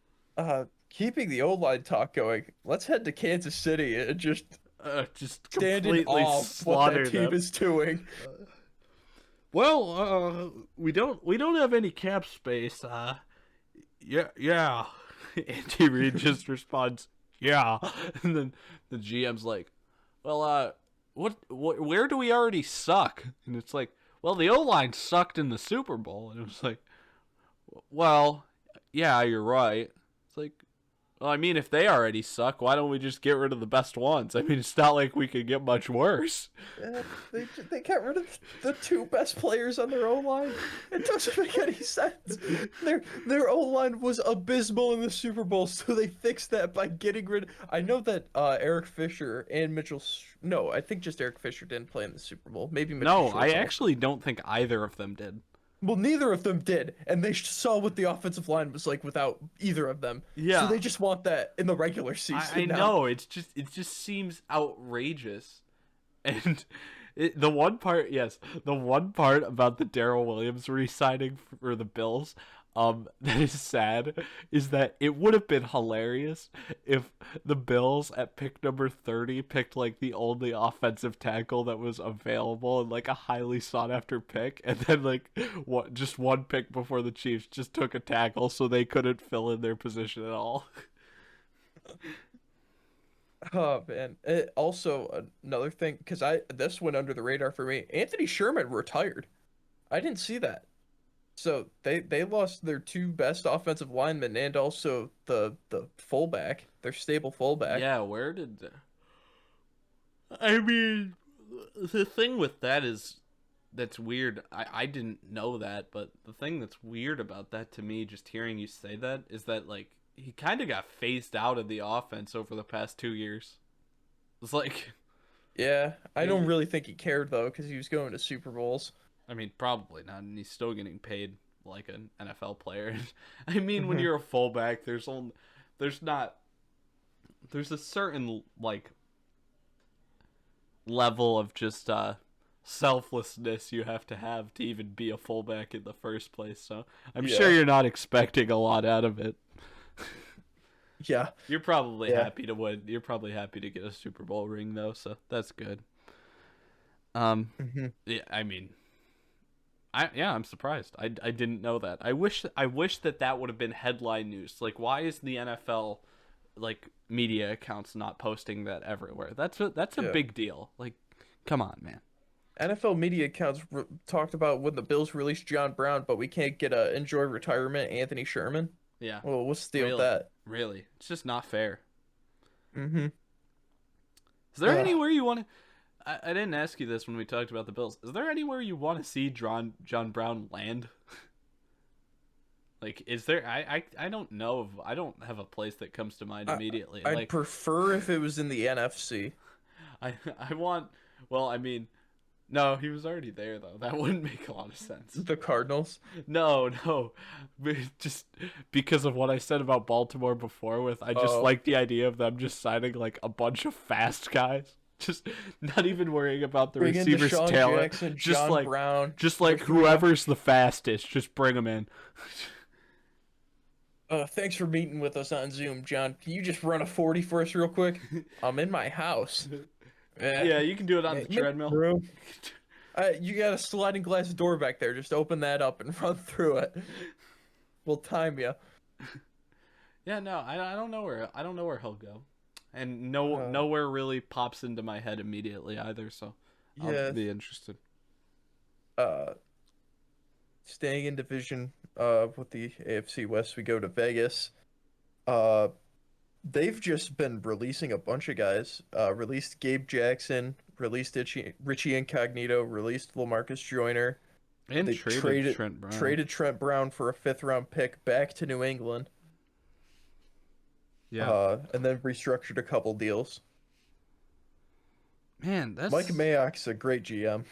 S2: Keeping the O-line talk going, let's head to Kansas City and just stand in
S1: completely
S2: awe of what that team is doing.
S1: Well, we don't have any cap space. Yeah. Andy Reid just responds, yeah, and then the GM's like, well, where do we already suck? And it's like, well, the O-line sucked in the Super Bowl, and it was like, well, yeah, you're right. It's like, well, I mean, if they already suck, why don't we just get rid of the best ones? I mean, it's not like we could get much worse.
S2: Yeah, they got rid of the 2 best players on their O-line. It doesn't make any sense. Their O-line was abysmal in the Super Bowl, so they fixed that by getting rid. I know that Eric Fisher and Mitchell. No, I think just Eric Fisher didn't play in the Super Bowl. Maybe Mitchell.
S1: No, I actually don't think either of them did.
S2: Well, neither of them did, and they saw what the offensive line was like without either of them.
S1: Yeah.
S2: So they just want that in the regular season.
S1: I know, it just seems outrageous. And the one part about the Darrell Williams re-signing for the Bills, that is sad, is that it would have been hilarious if the Bills at pick number 30 picked like the only offensive tackle that was available and like a highly sought after pick, and then like just one pick before the Chiefs just took a tackle so they couldn't fill in their position at all.
S2: Oh man! Also, another thing, because this went under the radar for me. Anthony Sherman retired. I didn't see that. So they lost their 2 best offensive linemen and also the fullback, their stable fullback.
S1: Yeah, where did? I mean, the thing with that is that's weird. I didn't know that, but the thing that's weird about that to me, just hearing you say that, is that like he kind of got phased out of the offense over the past 2 years. It's like,
S2: Yeah, I don't really think he cared though, because he was going to Super Bowls.
S1: I mean, probably not, and he's still getting paid like an NFL player. I mean, when you're a fullback, there's a certain like level of just selflessness you have to even be a fullback in the first place. So I'm sure you're not expecting a lot out of it.
S2: Yeah,
S1: You're probably happy to win. You're probably happy to get a Super Bowl ring though, so that's good. Yeah, I mean, I'm surprised. I didn't know that. I wish that would have been headline news. Like, why is the NFL like media accounts not posting that everywhere? That's a big deal. Like, come on, man.
S2: NFL media accounts talked about when the Bills released John Brown, but we can't get a enjoy retirement Anthony Sherman.
S1: Yeah.
S2: Well, what's the deal with that?
S1: Really, it's just not fair.
S2: Mm-hmm.
S1: Is there anywhere you want to? I didn't ask you this when we talked about the Bills. Is there anywhere you want to see John Brown land? Like, is there? I don't know. I don't have a place that comes to mind immediately.
S2: I'd prefer if it was in the NFC.
S1: I want. Well, I mean, no, he was already there though. That wouldn't make a lot of sense.
S2: The Cardinals?
S1: No. Just because of what I said about Baltimore before, I just like the idea of them just signing like a bunch of fast guys. Just not even worrying about the receivers' talent.
S2: Jackson,
S1: just
S2: John
S1: like
S2: Brown,
S1: just like whoever's the fastest, just bring them in.
S2: Thanks for meeting with us on Zoom, John. Can you just run a 40 for us real quick? I'm in my house. Eh,
S1: Yeah, you can do it on the
S2: make
S1: treadmill.
S2: room. You got a sliding glass door back there. Just open that up and run through it. We'll time you.
S1: Yeah, no, I don't know where he'll go, and no
S2: Uh,
S1: nowhere really pops into my head immediately either. So I'll
S2: yeah.
S1: be interested.
S2: Uh, Staying in division. With the AFC West, we go to Vegas. Uh, they've just been releasing a bunch of guys. Released Gabe Jackson. Released Richie Incognito. Released LaMarcus Joyner.
S1: And
S2: They
S1: traded Trent Brown.
S2: traded Trent Brown for a fifth-round pick back to New England.
S1: Yeah,
S2: And then restructured a couple deals.
S1: man,
S2: Mike
S1: that's.
S2: Mayock's a great GM.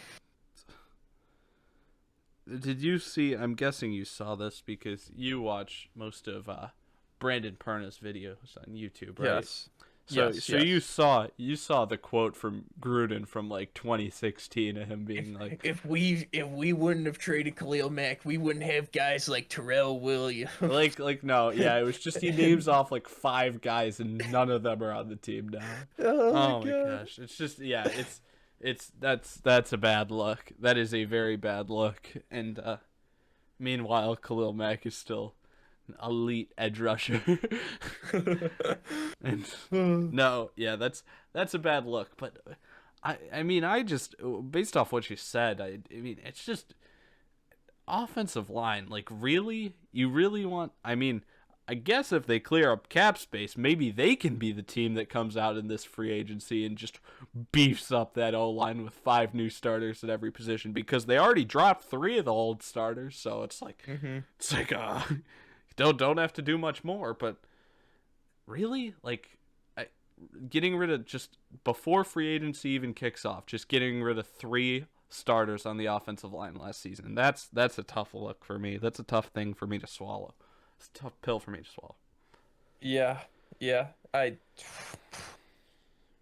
S1: Did you see? I'm guessing you saw this because you watch most of Brandon Perna's videos on YouTube, right?
S2: Yes.
S1: So
S2: Yes,
S1: so
S2: yes.
S1: you saw the quote from Gruden from like 2016 of him being like,
S2: If we wouldn't have traded Khalil Mack, we wouldn't have guys like Terrell Williams.
S1: no, yeah, it was just he names off like 5 guys and none of them are on the team now.
S2: Oh my
S1: Oh my
S2: god.
S1: gosh, it's just yeah, that's a bad look. That is a very bad look. And meanwhile, Khalil Mack is still an elite edge rusher. And no, yeah, that's a bad look. But I mean, I just based off what you said, I mean, it's just offensive line. Like, really, you really want? I mean, I guess if they clear up cap space, maybe they can be the team that comes out in this free agency and just beefs up that O line with 5 new starters at every position because they already dropped 3 of the old starters. So it's like, don't have to do much more. But really, like, getting rid of just before free agency even kicks off, just getting rid of 3 starters on the offensive line last season. That's a tough look for me. That's a tough thing for me to swallow. It's a tough pill for me to swallow.
S2: Yeah, yeah. I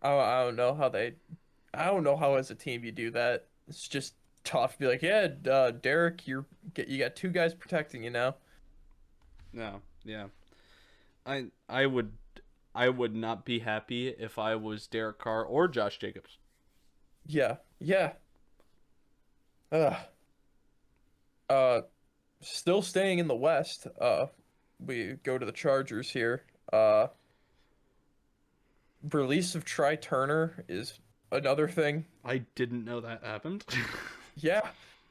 S2: don't know how they. I don't know how as a team you do that. It's just tough to be like, yeah, Derek, you got 2 guys protecting you now.
S1: No, yeah. I would not be happy if I was Derek Carr or Josh Jacobs.
S2: Yeah, yeah. Uh, uh, Still staying in the West. We go to the Chargers here. Release of Try Turner is another thing.
S1: I didn't know that happened.
S2: Yeah.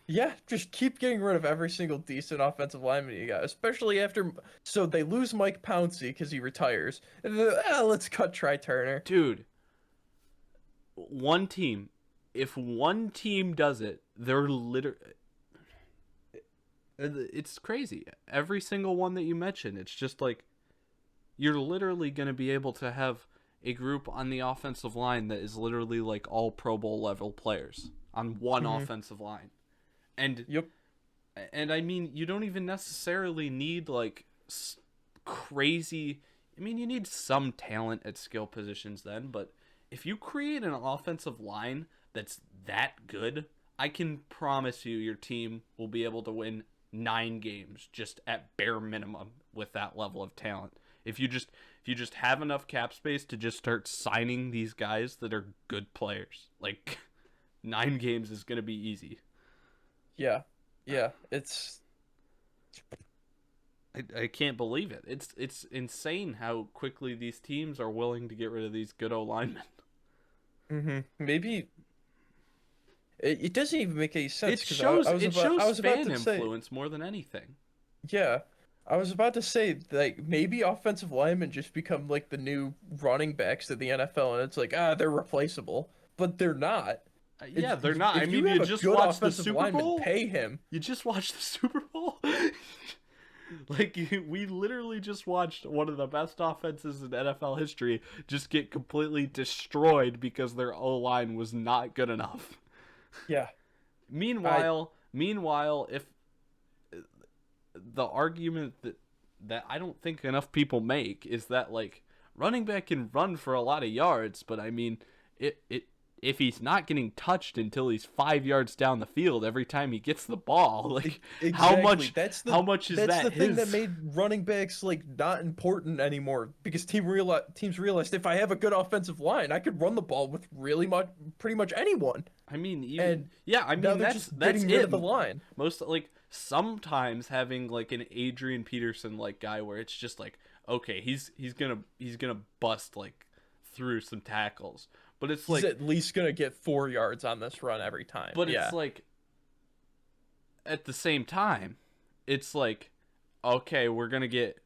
S2: Yeah, just keep getting rid of every single decent offensive lineman you got, especially after. So they lose Mike Pouncey because he retires. And then, let's cut Try Turner.
S1: Dude, one team. If one team does it, they're literally. It's crazy. Every single one that you mentioned, it's just like you're literally going to be able to have a group on the offensive line that is literally like all Pro Bowl level players on one offensive line. And
S2: Yep.
S1: and I mean, you don't even necessarily need like crazy. I mean, you need some talent at skill positions then, but if you create an offensive line that's that good, I can promise you your team will be able to win 9 games just at bare minimum with that level of talent. If you just have enough cap space to just start signing these guys that are good players, like 9 games is going to be easy.
S2: Yeah. Yeah. It's.
S1: I can't believe it. It's insane how quickly these teams are willing to get rid of these good O linemen.
S2: Maybe. It doesn't even make any sense.
S1: It
S2: 'Cause
S1: shows
S2: I was about
S1: fan
S2: to say.
S1: influence more than anything.
S2: Yeah. I was about to say, like, maybe offensive linemen just become like the new running backs of the NFL, and it's like, they're replaceable, but they're not.
S1: Yeah, they're not.
S2: If
S1: I
S2: you
S1: mean,
S2: have
S1: you
S2: a
S1: just
S2: good
S1: watched the
S2: offensive
S1: Super
S2: lineman,
S1: Bowl.
S2: pay him.
S1: You just watched the Super Bowl. Like, we literally just watched one of the best offenses in NFL history just get completely destroyed because their O line was not good enough.
S2: Yeah.
S1: Meanwhile, if the argument that I don't think enough people make is that like running back can run for a lot of yards, but I mean it if he's not getting touched until he's 5 yards down the field every time he gets the ball, like
S2: Exactly.
S1: how much is
S2: That's
S1: that
S2: the thing that
S1: his?
S2: made running backs like not important anymore because teams realized if I have a good offensive line, I could run the ball with pretty much anyone.
S1: I mean, even
S2: And
S1: yeah, I
S2: now
S1: mean
S2: they're
S1: that's
S2: just
S1: that's
S2: getting rid
S1: it.
S2: of the line.
S1: Most like sometimes having like an Adrian Peterson like guy where it's just like okay, he's gonna bust like through some tackles, but it's
S2: He's
S1: like
S2: at least gonna get 4 yards on this run every time.
S1: but it's
S2: Yeah.
S1: like at the same time, it's like okay, we're gonna get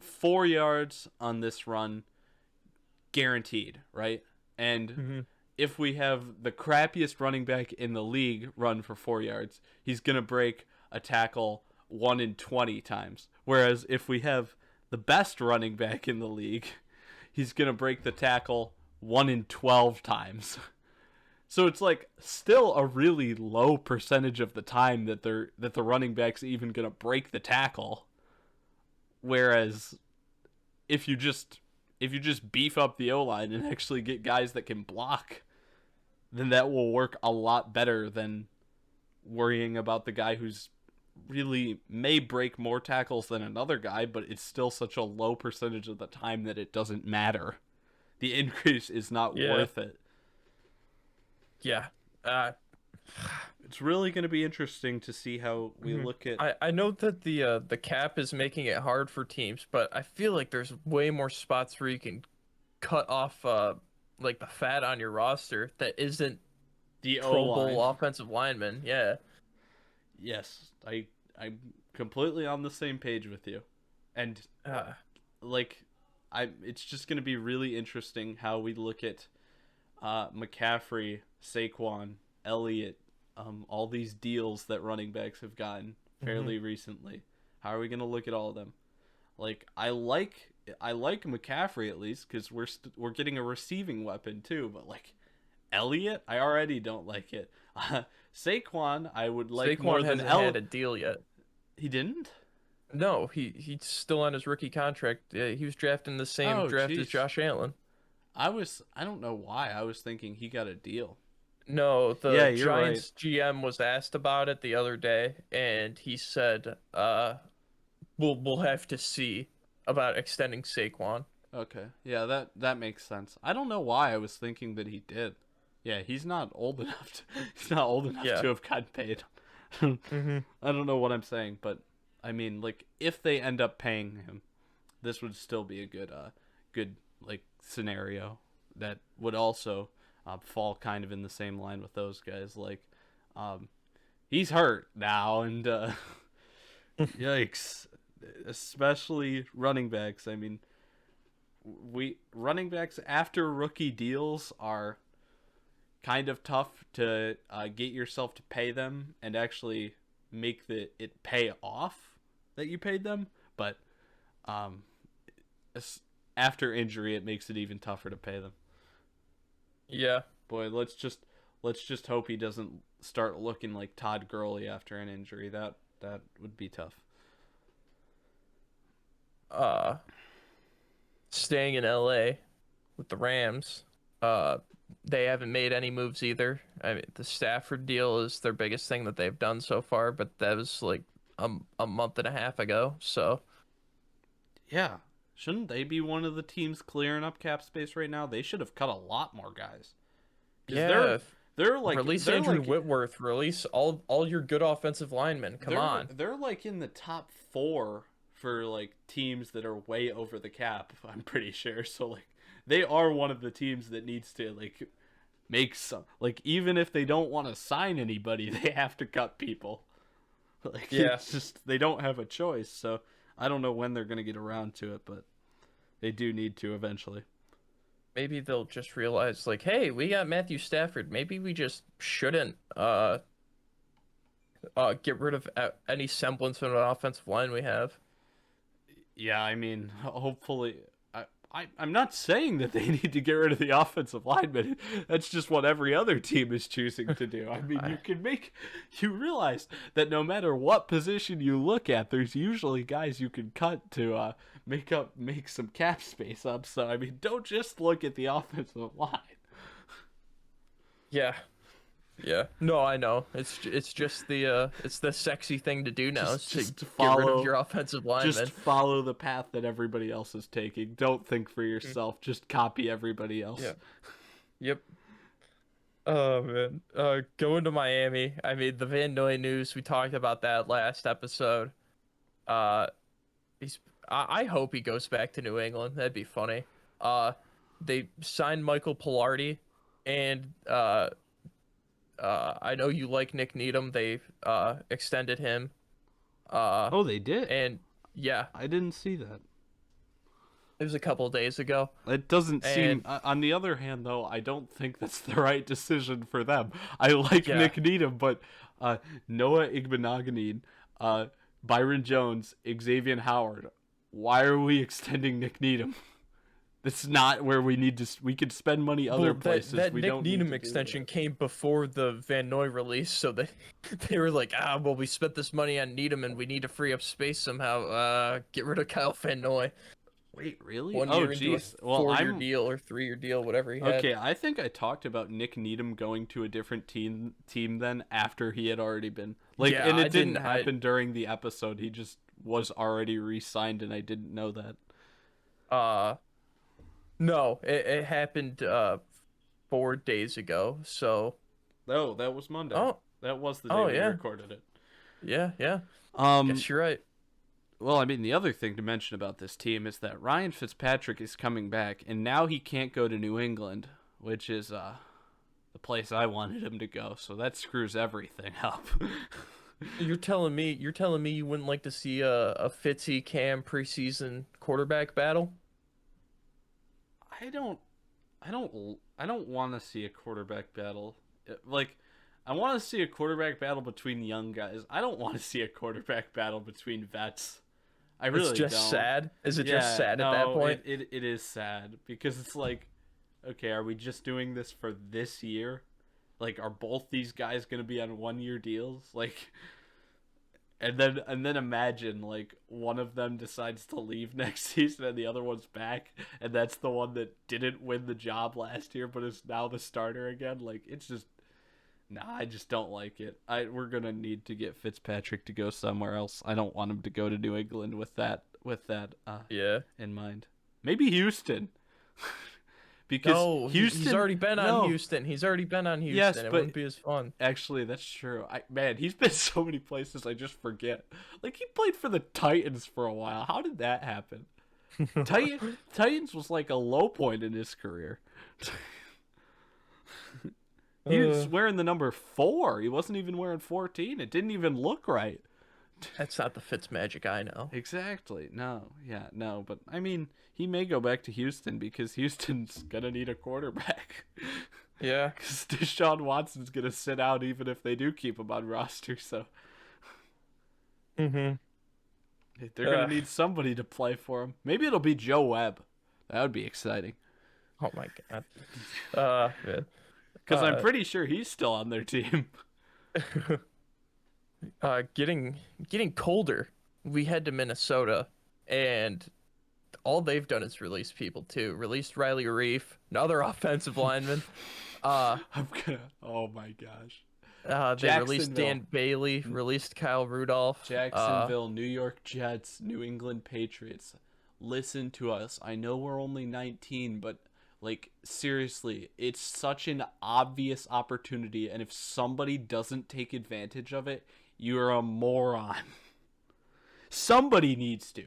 S1: 4 yards on this run guaranteed, right? And
S2: hmm
S1: if we have the crappiest running back in the league run for 4 yards, he's going to break a tackle 1 in 20 times. Whereas if we have the best running back in the league, he's going to break the tackle 1 in 12 times. So it's like still a really low percentage of the time that the running back's even going to break the tackle. Whereas if you just beef up the O-line and actually get guys that can block, then that will work a lot better than worrying about the guy who's really may break more tackles than another guy, but it's still such a low percentage of the time that it doesn't matter. The increase is not
S2: Yeah.
S1: worth it.
S2: Yeah.
S1: It's really going to be interesting to see how we
S2: Mhm.
S1: look at.
S2: I know that the cap is making it hard for teams, but I feel like there's way more spots where you can cut off like the fat on your roster that isn't
S1: The
S2: Pro
S1: O-line.
S2: Bowl offensive linemen. Yeah.
S1: Yes, I'm completely on the same page with you. And
S2: Uh,
S1: like it's just going to be really interesting how we look at McCaffrey, Saquon, Elliott, all these deals that running backs have gotten fairly recently. How are we going to look at all of them? Like I like McCaffrey at least cuz we're getting a receiving weapon too, but like Elliott, I already don't like it. Saquon, I would like
S2: Saquon
S1: more than
S2: hasn't had a deal yet.
S1: He didn't?
S2: No, he's still on his rookie contract. He was drafted in the same
S1: Oh,
S2: draft as
S1: jeez.
S2: Josh Allen.
S1: I don't know why. I was thinking he got a deal.
S2: No,
S1: Yeah,
S2: the
S1: you're right.
S2: Giants GM was asked about it the other day, and he said, we'll have to see about extending Saquon."
S1: Okay. Yeah, that makes sense. I don't know why I was thinking that he did. Yeah, he's not old enough he's not old enough
S2: Yeah.
S1: to have gotten paid.
S2: Mm-hmm.
S1: I don't know what I'm saying, but I mean, like if they end up paying him, this would still be a good like scenario that would also fall kind of in the same line with those guys. Like, he's hurt now, and yikes, especially running backs. I mean, we running backs after rookie deals are kind of tough to get yourself to pay them and actually make it pay off that you paid them, but um, after injury, it makes it even tougher to pay them.
S2: Yeah.
S1: Boy, let's just hope he doesn't start looking like Todd Gurley after an injury. That would be tough.
S2: Uh, Staying in LA with the Rams, they haven't made any moves either. I mean, the Stafford deal is their biggest thing that they've done so far, but that was like a month and a half ago. So
S1: Yeah, shouldn't they be one of the teams clearing up cap space right now? They should have cut a lot more guys. 'Cause
S2: yeah,
S1: they're like
S2: release
S1: they're
S2: Andrew
S1: like
S2: Whitworth, release all your good offensive linemen. Come on.
S1: they're like in the top 4 for like teams that are way over the cap. I'm pretty sure. So like they are one of the teams that needs to like make some like even if they don't want to sign anybody, they have to cut people. Like
S2: Yeah.
S1: it's just they don't have a choice. So I don't know when they're gonna get around to it, but they do need to eventually.
S2: Maybe they'll just realize like, hey, we got Matthew Stafford. Maybe we just shouldn't get rid of any semblance of an offensive line we have.
S1: Yeah, I mean, hopefully. I'm not saying that they need to get rid of the offensive lineman. That's just what every other team is choosing to do. I mean, you realize that no matter what position you look at, there's usually guys you can cut to make some cap space up. So, I mean, don't just look at the offensive line.
S2: Yeah. Yeah. No, I know. It's just it's the sexy thing to do now is to
S1: Just
S2: get rid of
S1: follow
S2: your offensive
S1: just
S2: lineman.
S1: follow the path that everybody else is taking. Don't think for
S2: Mm.
S1: yourself. Just copy everybody
S2: Yeah.
S1: else.
S2: Yep. Oh man. Going to Miami. I mean, the Van Noy news. We talked about that last episode. Uh, he's. I hope he goes back to New England. That'd be funny. Uh, they signed Michael Pilardi, and I know you like Nick Needham. They extended him. Uh,
S1: Oh, they did.
S2: and yeah,
S1: I didn't see that.
S2: it was a couple of days ago.
S1: It doesn't seem.
S2: And
S1: On the other hand, though, I don't think that's the right decision for them. I like
S2: yeah,
S1: Nick Needham, but Noah Igbenogany, Byron Jones, Xavier Howard. Why are we extending Nick Needham? That's not where we need to. We could spend money other
S2: well,
S1: places.
S2: that
S1: We
S2: Nick
S1: don't need
S2: Needham
S1: to do
S2: extension
S1: that.
S2: came before the Van Noy release, so they were like, well, we spent this money on Needham, and we need to free up space somehow. Get rid of Kyle Van Noy.
S1: Wait, really?
S2: One
S1: Oh,
S2: year into a
S1: jeez. Well,
S2: 4-year
S1: I'm
S2: deal or 3-year deal, whatever he had.
S1: okay. I think I talked about Nick Needham going to a different team then after he had already been like,
S2: Yeah,
S1: and
S2: I
S1: it didn't
S2: didn't.
S1: happen during the episode. He just was already re-signed, and I didn't know that.
S2: Uh, no, it happened 4 days ago. So,
S1: Oh, that was Monday.
S2: oh,
S1: That was the day
S2: oh
S1: we
S2: yeah,
S1: recorded it.
S2: yeah.
S1: Um,
S2: Guess you're right.
S1: well, I mean, the other thing to mention about this team is that Ryan Fitzpatrick is coming back, and now he can't go to New England, which is the place I wanted him to go. So that screws everything up.
S2: You're telling me you wouldn't like to see a Fitzy Cam preseason quarterback battle?
S1: I don't, I don't want to see a quarterback battle. Like, I want to see a quarterback battle between young guys. I don't want to see a quarterback battle between vets. I
S2: It's
S1: really
S2: just
S1: don't.
S2: sad. Is it just
S1: Yeah,
S2: sad at that
S1: no,
S2: point?
S1: it is sad because it's like, okay, are we just doing this for this year? Like, are both these guys gonna be on 1 year deals? Like, and then imagine like one of them decides to leave next season and the other one's back, and that's the one that didn't win the job last year but is now the starter again. Like, it's just nah, I just don't like it. We're gonna need to get Fitzpatrick to go somewhere else. I don't want him to go to New England with that
S2: Yeah.
S1: in mind. Maybe Houston. Because
S2: No,
S1: Houston
S2: he's already been on
S1: no.
S2: Houston. He's already been on Houston.
S1: Yes,
S2: It
S1: but
S2: wouldn't be as fun.
S1: actually that's true. Man, he's been so many places I just forget. Like, he played for the Titans for a while. How did that happen? Titans was like a low point in his career. He was wearing the number 4. He wasn't even wearing 14. It didn't even look right.
S2: That's not the Fitzmagic I know.
S1: Exactly. No. Yeah, no. But, I mean, he may go back to Houston because Houston's going to need a quarterback.
S2: Yeah.
S1: Because Deshaun Watson's going to sit out even if they do keep him on roster. So
S2: Mm-hmm.
S1: they're going to need somebody to play for him. Maybe it'll be Joe Webb. That would be exciting.
S2: Oh my god. Man.
S1: Because I'm pretty sure he's still on their team.
S2: Getting colder. We head to Minnesota, and all they've done is release people too. Released Riley Reef, another offensive lineman.
S1: I'm gonna. Oh my gosh.
S2: They released
S1: Jacksonville.
S2: Dan Bailey, released Kyle Rudolph.
S1: Jacksonville, New York Jets, New England Patriots. Listen to us. I know we're only 19, but like, seriously, it's such an obvious opportunity, and if somebody doesn't take advantage of it, you're a moron. Somebody needs to.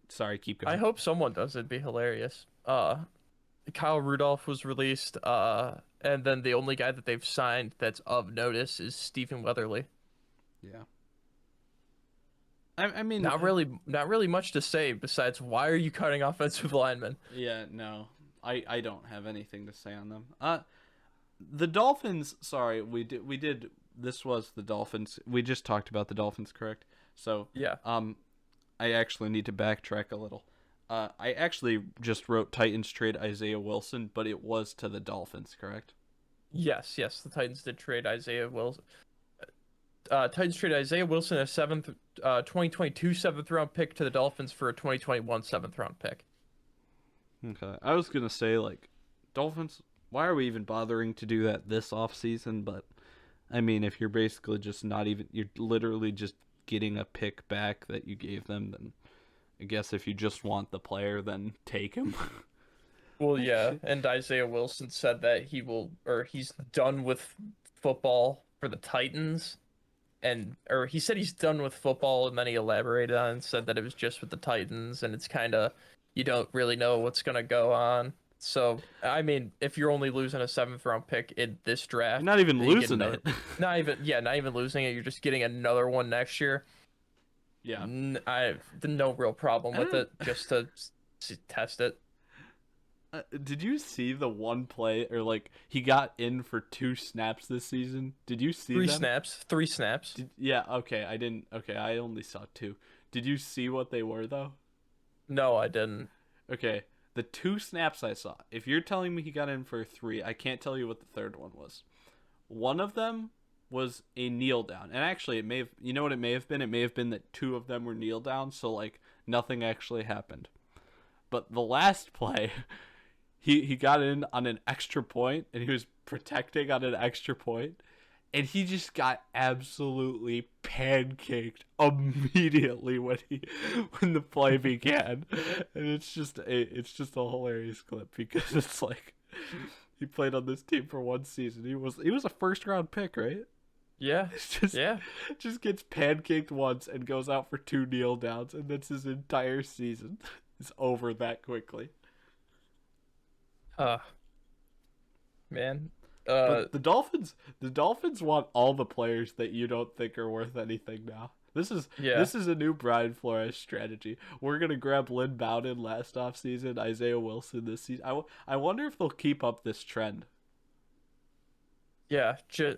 S1: Sorry, keep going.
S2: I hope someone does. It'd be hilarious. Kyle Rudolph was released. And then the only guy that they've signed that's of notice is Stephen Weatherly.
S1: Yeah. I mean,
S2: Not really much to say besides why are you cutting offensive linemen?
S1: yeah, no. I don't have anything to say on them. The Dolphins, sorry, we did this was the Dolphins. We just talked about the Dolphins, correct? So,
S2: Yeah.
S1: I actually need to backtrack a little. I actually just wrote Titans trade Isaiah Wilson, but it was to the Dolphins, correct?
S2: Yes. The Titans did trade Isaiah Wilson. Titans trade Isaiah Wilson, a 2022 seventh round pick to the Dolphins for a 2021 seventh round pick.
S1: Okay. I was gonna say, like, Dolphins, why are we even bothering to do that this off season? But I mean, if you're basically just not even, you're literally just getting a pick back that you gave them, then I guess if you just want the player, then take him.
S2: Well, yeah, and Isaiah Wilson said that he's done with football for the Titans, or he said he's done with football, and then he elaborated on it and said that it was just with the Titans, and it's kind of, you don't really know what's gonna go on. So, I mean, if you're only losing a seventh round pick in this
S1: You're
S2: draft,
S1: not even
S2: and you get
S1: losing it.
S2: not even losing it, you're just getting another one next year.
S1: Yeah.
S2: I have no real problem with it, just to test it.
S1: Did you see the one play, or like he got in for 2 snaps this season? Did you see
S2: Three
S1: them?
S2: snaps, three snaps.
S1: Yeah, okay, I didn't. Okay, I only saw 2. Did you see what they were though?
S2: No, I didn't.
S1: Okay, the 2 snaps I saw. If you're telling me he got in for 3, I can't tell you what the third one was. One of them was a kneel down, and actually, it may have. You know what it may have been? It may have been that 2 of them were kneel down, so like nothing actually happened. But the last play, he got in on an extra point, and he was protecting on an extra point, and he just got absolutely pancaked immediately when the play began. And it's just a hilarious clip, because it's like he played on this team for 1 season. He was a first round pick, right?
S2: Yeah,
S1: It's just
S2: yeah.
S1: just gets pancaked once and goes out for 2 kneel downs, and that's his entire season. It's over that quickly.
S2: Uh, man.
S1: But the Dolphins want all the players that you don't think are worth anything now. This is
S2: Yeah,
S1: this is a new Brian Flores strategy. We're gonna grab Lynn Bowden last offseason, Isaiah Wilson this season. I wonder if they'll keep up this trend.
S2: yeah.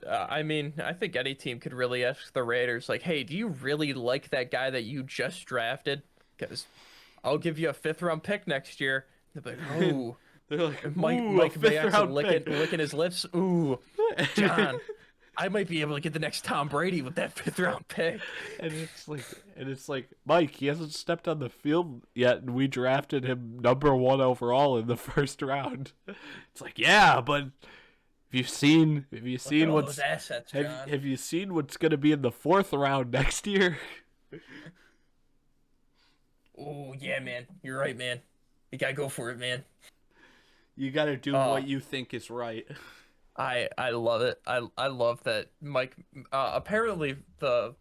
S2: I mean, I think any team could really ask the Raiders, like, "Hey, do you really like that guy that you just drafted? Because I'll give you a fifth round pick next year." They're like, "Oh,
S1: They're like,
S2: Mike
S1: ooh, a
S2: Mike
S1: fifth
S2: Mayock's
S1: round pick.
S2: licking his lips. Ooh, John, I might be able to get the next Tom Brady with that fifth round pick."
S1: And it's like Mike, he hasn't stepped on the field yet, and we drafted him #1 overall in the first round. It's like, yeah, but
S2: Look at all those assets,
S1: have
S2: John.
S1: have you seen what's gonna be in the 4th round next year?
S2: Oh yeah, man. You're right, man. You gotta go for it, man.
S1: You gotta do
S2: Uh,
S1: what you think is right.
S2: I love it. I love that Mike. Apparently, the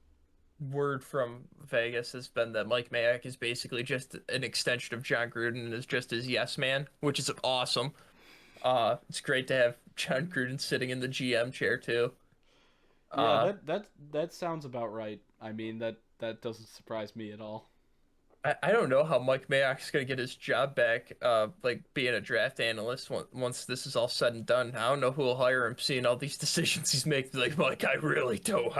S2: word from Vegas has been that Mike Mayock is basically just an extension of John Gruden and is just his yes man, which is awesome. It's great to have John Gruden sitting in the GM chair too.
S1: Yeah,
S2: Uh,
S1: that sounds about right. I mean, that doesn't surprise me at all.
S2: I don't know how Mike Mayock's gonna get his job back. Like being a draft analyst once this is all said and done. I don't know who will hire him. Seeing all these decisions he's making, like Mike, I really don't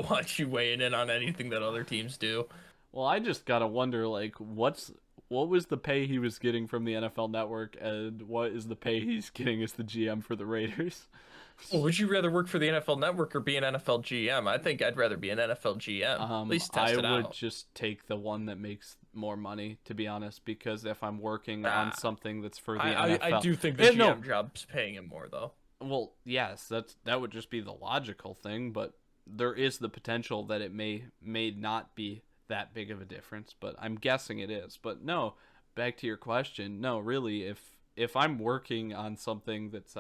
S2: want you weighing in on anything that other teams do.
S1: Well, I just gotta wonder, like, what was the pay he was getting from the NFL Network, and what is the pay he's getting as the GM for the Raiders?
S2: Well, would you rather work for the NFL Network or be an NFL GM? I think I'd rather be an NFL GM. At least test
S1: I
S2: it
S1: would
S2: out.
S1: just take the one that makes more money, to be honest, because if I'm working on
S2: Ah,
S1: something that's for the
S2: I
S1: NFL,
S2: do think the
S1: no,
S2: GM job's paying him more though.
S1: well, yes, that would just be the logical thing, but there is the potential that it may not be that big of a difference, but I'm guessing it is. But no, back to your question, no, really, if I'm working on something that's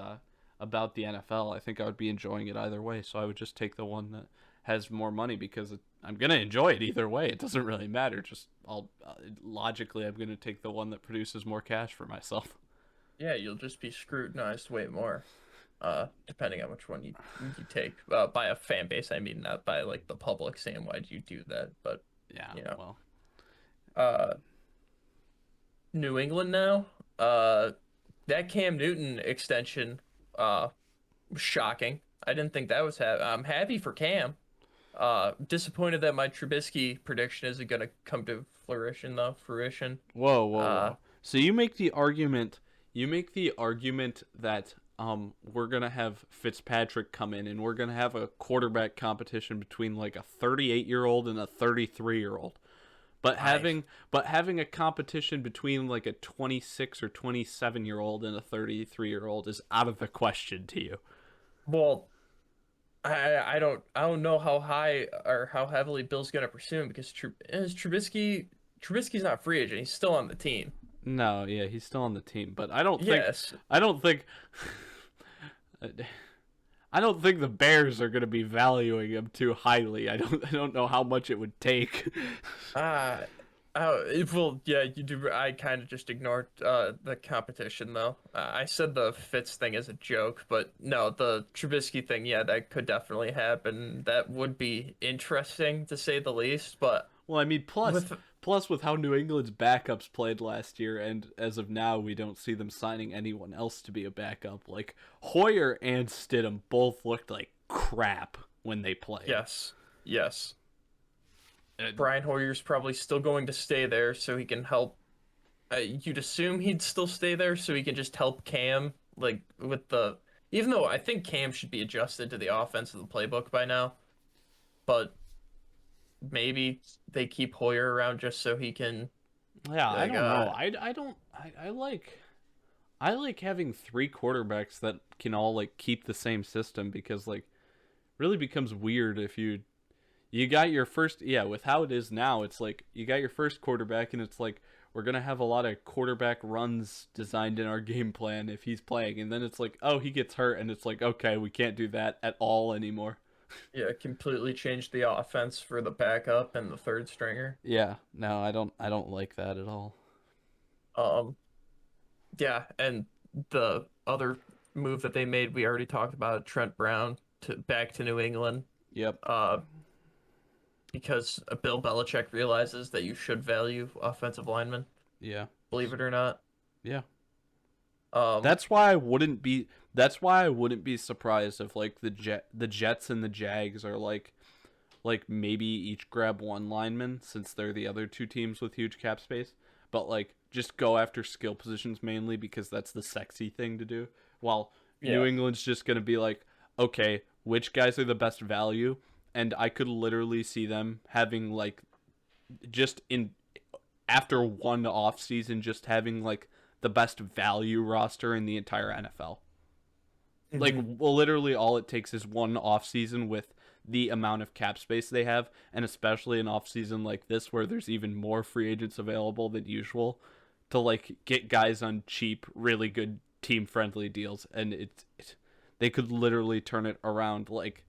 S1: about the NFL, I think I would be enjoying it either way. So I would just take the one that has more money, because I'm gonna enjoy it either way. It doesn't really matter. Just I'll logically, I'm gonna take the one that produces more cash for myself.
S2: Yeah, you'll just be scrutinized way more. Depending on which one you take. By a fan base, I mean not by like the public saying why'd you do that, but
S1: Yeah,
S2: you know.
S1: well,
S2: Uh, New England now. That Cam Newton extension, was shocking. I didn't think that was I'm happy for Cam. Disappointed that my Trubisky prediction isn't gonna come to fruition.
S1: whoa, whoa,
S2: Uh,
S1: whoa. So you make the argument that we're gonna have Fitzpatrick come in, and we're gonna have a quarterback competition between like a 38-year-old and a 33-year-old. But
S2: I
S1: having a competition between like a 26 or 27-year-old and a 33-year-old is out of the question to you.
S2: well, I don't know how high or how heavily Bill's gonna pursue him because Trubisky's not free agent. He's still on the team.
S1: No, yeah, he's still on the team, but
S2: Yes.
S1: I don't think I don't think the Bears are going to be valuing him too highly. I don't know how much it would take.
S2: Uh, well, yeah, you do. I kind of just ignored the competition though. I said the Fitz thing as a joke, but no, the Trubisky thing, yeah, that could definitely happen. That would be interesting to say the least. But
S1: Well, I mean,
S2: with
S1: plus with how New England's backups played last year, and as of now, we don't see them signing anyone else to be a backup. Like Hoyer and Stidham both looked like crap when they played.
S2: yes, yes,
S1: And,
S2: Brian Hoyer's probably still going to stay there so he can help. You'd assume he'd still stay there so he can just help Cam, like with the. Even though I think Cam should be adjusted to the offense of the playbook by now, but maybe they keep Hoyer around just so he can
S1: yeah, I
S2: like
S1: don't know. I don't. I like having three quarterbacks that can all like keep the same system because like really becomes weird if you got your first, yeah, with how it is now, it's like you got your first quarterback and it's like we're going to have a lot of quarterback runs designed in our game plan if he's playing, and then it's like, oh, he gets hurt and it's like, okay, we can't do that at all anymore.
S2: yeah completely change the offense for the backup and the third stringer.
S1: Yeah, no, I don't like that at all.
S2: Um yeah, and the other move that they made we already talked about Trent Brown to back to New England.
S1: Yep.
S2: Uh because Bill Belichick realizes that you should value offensive linemen,
S1: Yeah.
S2: believe it or not.
S1: Yeah.
S2: Um,
S1: That's why I wouldn't be that's why I wouldn't be surprised if like the Jets and the Jags are like maybe each grab one lineman since they're the other two teams with huge cap space, but like just go after skill positions mainly because that's the sexy thing to do. While New
S2: yeah,
S1: England's just going to be like, okay, which guys are the best value? And I could literally see them having like just in after one off season just having like the best value roster in the entire NFL. Like
S2: hmm
S1: well, literally all it takes is one off season with the amount of cap space they have, and especially an off season like this where there's even more free agents available than usual to like get guys on cheap, really good team friendly deals, and they could literally turn it around like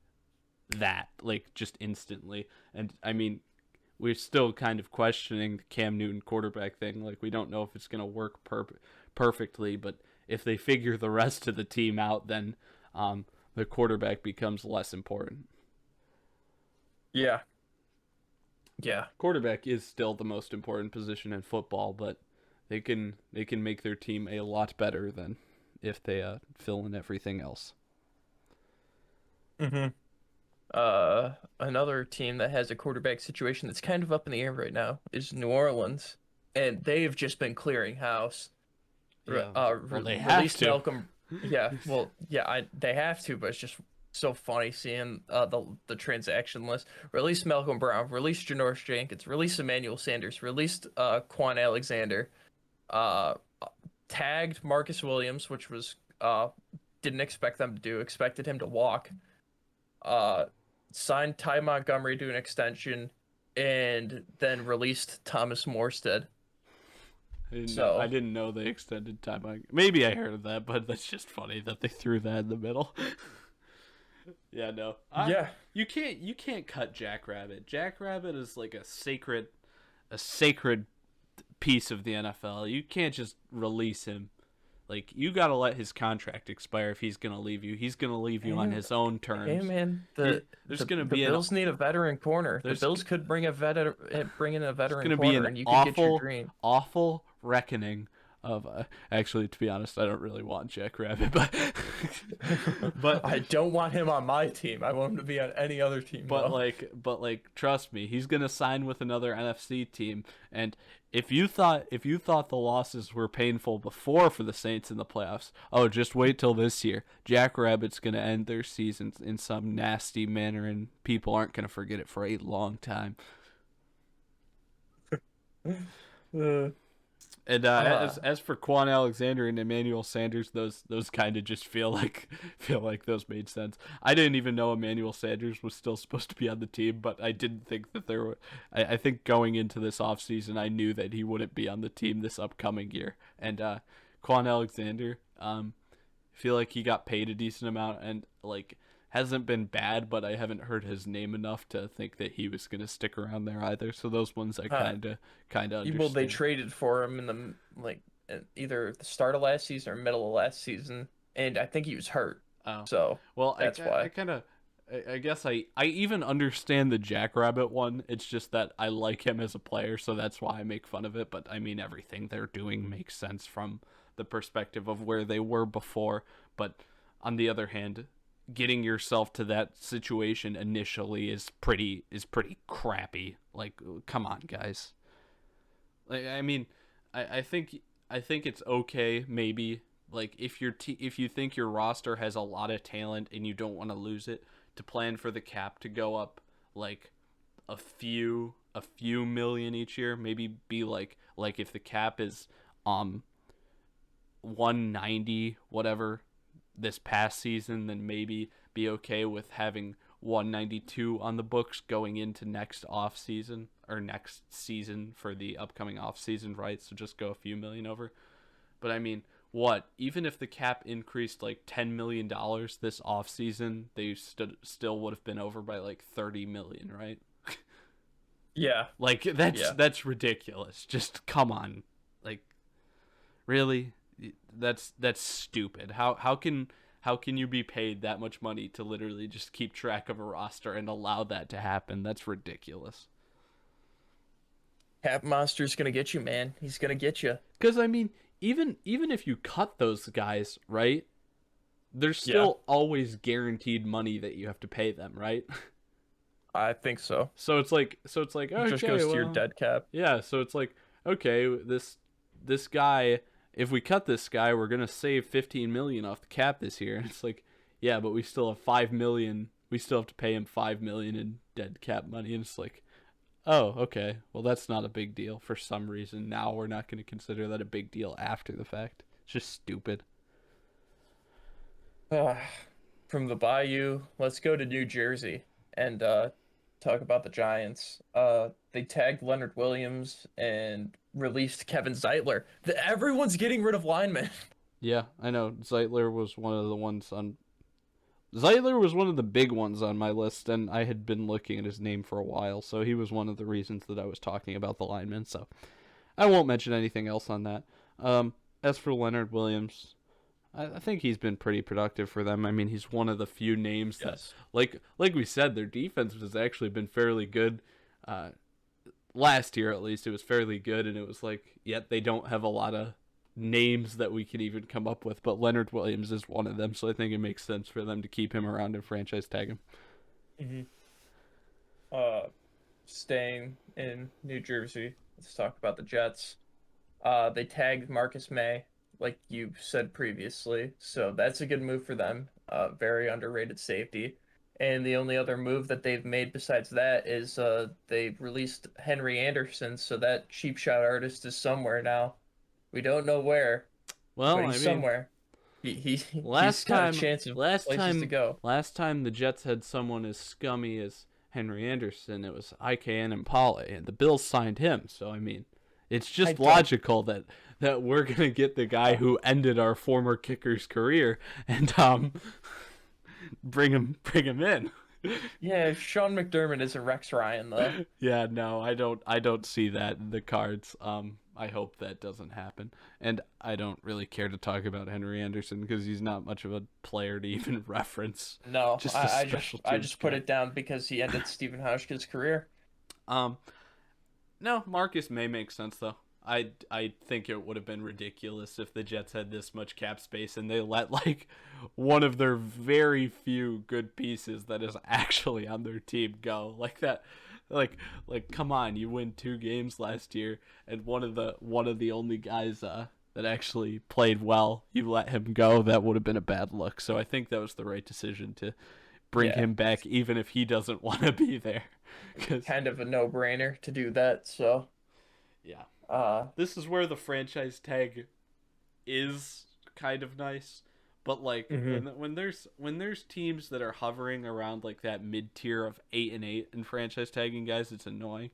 S1: that, like just instantly. And I mean, we're still kind of questioning the Cam Newton quarterback thing. Like we don't know if it's gonna work perfectly, but if they figure the rest of the team out, then the quarterback becomes less important.
S2: yeah, yeah.
S1: Quarterback is still the most important position in football, but they can make their team a lot better than if they fill in everything else.
S2: hmm Another team that has a quarterback situation that's kind of up in the air right now is New Orleans, and they've just been clearing house.
S1: Yeah, well they have
S2: Released
S1: to.
S2: Malcolm. Yeah, well, yeah, they have to, but it's just so funny seeing the transaction list. Release Malcolm Brown, release Janoris Jenkins, release Emmanuel Sanders, released Quan Alexander, uh, tagged Marcus Williams, which was didn't expect them to do, expected him to walk. Uh, Signed Ty Montgomery to an extension, and then released Thomas Morstead.
S1: I
S2: So
S1: didn't know they extended time. Maybe I heard of that, but that's just funny that they threw that in the middle. Yeah, no.
S2: yeah,
S1: You can't cut Jackrabbit. Jackrabbit is like a sacred piece of the NFL. You can't just release him. Like you got to let his contract expire if he's going to leave you. He's going to leave you on
S2: and
S1: his own
S2: hey
S1: terms.
S2: man,
S1: There's going to
S2: the
S1: be an
S2: Bills need a veteran corner. The
S1: there's
S2: Bills could bring in a
S1: There's
S2: veteran
S1: going to be
S2: corner,
S1: an
S2: and you could get your dream.
S1: awful reckoning of. Actually, to be honest, I don't really want Jack Rabbit, but but
S2: I don't want him on my team. I want him to be on any other team though.
S1: but like, trust me, he's gonna sign with another NFC team. And if you thought the losses were painful before for the Saints in the playoffs, oh, just wait till this year. Jack Rabbit's gonna end their season in some nasty manner, and people aren't gonna forget it for a long time.
S2: Uh,
S1: And
S2: uh,
S1: as for Quan Alexander and Emmanuel Sanders, those kind of just feel like those made sense. I didn't even know Emmanuel Sanders was still supposed to be on the team, but I didn't think that there were. I think going into this offseason, I knew that he wouldn't be on the team this upcoming year. And Quan Alexander, feel like he got paid a decent amount and like hasn't been bad, but I haven't heard his name enough to think that he was gonna stick around there either. So those ones I
S2: uh,
S1: kind of
S2: well, they
S1: understand.
S2: traded for him in the like either the start of last season or middle of last season, and I think he was hurt,
S1: Oh,
S2: so
S1: well,
S2: that's
S1: I
S2: why.
S1: kind of, I guess I even understand the Jackrabbit one. It's just that I like him as a player, so that's why I make fun of it. But I mean, everything they're doing makes sense from the perspective of where they were before. But on the other hand, getting yourself to that situation initially is pretty crappy. Like, come on, guys. Like, I mean, I think it's okay maybe like if you think your roster has a lot of talent and you don't want to lose it to plan for the cap to go up like a few million each year, maybe be like if the cap is um 190 whatever this past season, then maybe be okay with having 192 on the books going into next off season or next season for the upcoming off season, right? So just go a few million over. But I mean, what? Even if the cap increased like $10 million this off season, they still would have been over by like 30 million, right?
S2: Yeah,
S1: Like
S2: yeah.
S1: that's ridiculous. Just come on, like really? That's stupid. How can you be paid that much money to literally just keep track of a roster and allow that to happen? That's ridiculous.
S2: Cap Monster's gonna get you, man. He's gonna get you.
S1: Because I mean, even if you cut those guys, right? There's
S2: Yeah,
S1: still always guaranteed money that you have to pay them, right?
S2: I think so.
S1: So it's like
S2: It just
S1: okay,
S2: goes to your
S1: well,
S2: dead cap.
S1: yeah. So it's like okay, this guy. If we cut this guy, we're gonna save 15 million off the cap this year. And it's like, yeah, but we still have 5 million. We still have to pay him 5 million in dead cap money, and it's like, oh, okay. Well, that's not a big deal for some reason. Now we're not going to consider that a big deal after the fact. It's just stupid.
S2: Uh, from the Bayou, let's go to New Jersey and talk about the Giants. They tagged Leonard Williams and released Kevin Zeitler. Everyone's getting rid of linemen.
S1: Yeah, I know. Zeitler was one of the big ones on my list, and I had been looking at his name for a while, so he was one of the reasons that I was talking about the linemen. So I won't mention anything else on that. As for Leonard Williams, I think he's been pretty productive for them. I mean, he's one of the few names that,
S2: Yes.
S1: like we said, their defense has actually been fairly good. Uh, Last year, at least, it was fairly good, and it was like, yet they don't have a lot of names that we could even come up with. But Leonard Williams is one of them, so I think it makes sense for them to keep him around and franchise tag him.
S2: Hmm. Uh, Staying in New Jersey, let's talk about the Jets. They tagged Marcus May, like you said previously, so that's a good move for them. Very underrated safety. And the only other move that they've made besides that is they released Henry Anderson, so that cheap shot artist is somewhere now. We don't know where, but
S1: Well, I
S2: he's
S1: mean,
S2: somewhere. He he's
S1: last
S2: got a
S1: time,
S2: chance of
S1: last
S2: places to
S1: time,
S2: go.
S1: last time the Jets had someone as scummy as Henry Anderson, it was IKN and Impale, and the Bills signed him. So I mean, it's
S2: I
S1: just
S2: don't.
S1: logical that we're gonna get the guy who ended our former kicker's career and bring him in.
S2: Yeah, Sean McDermott is a Rex Ryan though.
S1: Yeah, no, I don't see that in the cards. I hope that doesn't happen. And I don't really care to talk about Henry Anderson because he's not much of a player to even reference.
S2: No,
S1: Just a
S2: I
S1: special
S2: just I
S1: teams
S2: just put
S1: guy.
S2: it down because he ended Stephen Hauschka's career.
S1: Um, no, Marcus may make sense though. I think it would have been ridiculous if the Jets had this much cap space and they let like one of their very few good pieces that is actually on their team go like that. Like come on, you win 2 games last year and one of the only guys that actually played well, you let him go. That would have been a bad look. So I think that was the right decision to bring
S2: Yeah,
S1: him back even if he doesn't want to be there. Cuz
S2: kind of a no-brainer to do that. So
S1: Yeah.
S2: Uh,
S1: This is where the franchise tag is kind of nice, but like
S2: mhm.
S1: when there's teams that are hovering around like that mid tier of 8-8 in franchise tagging guys, it's annoying.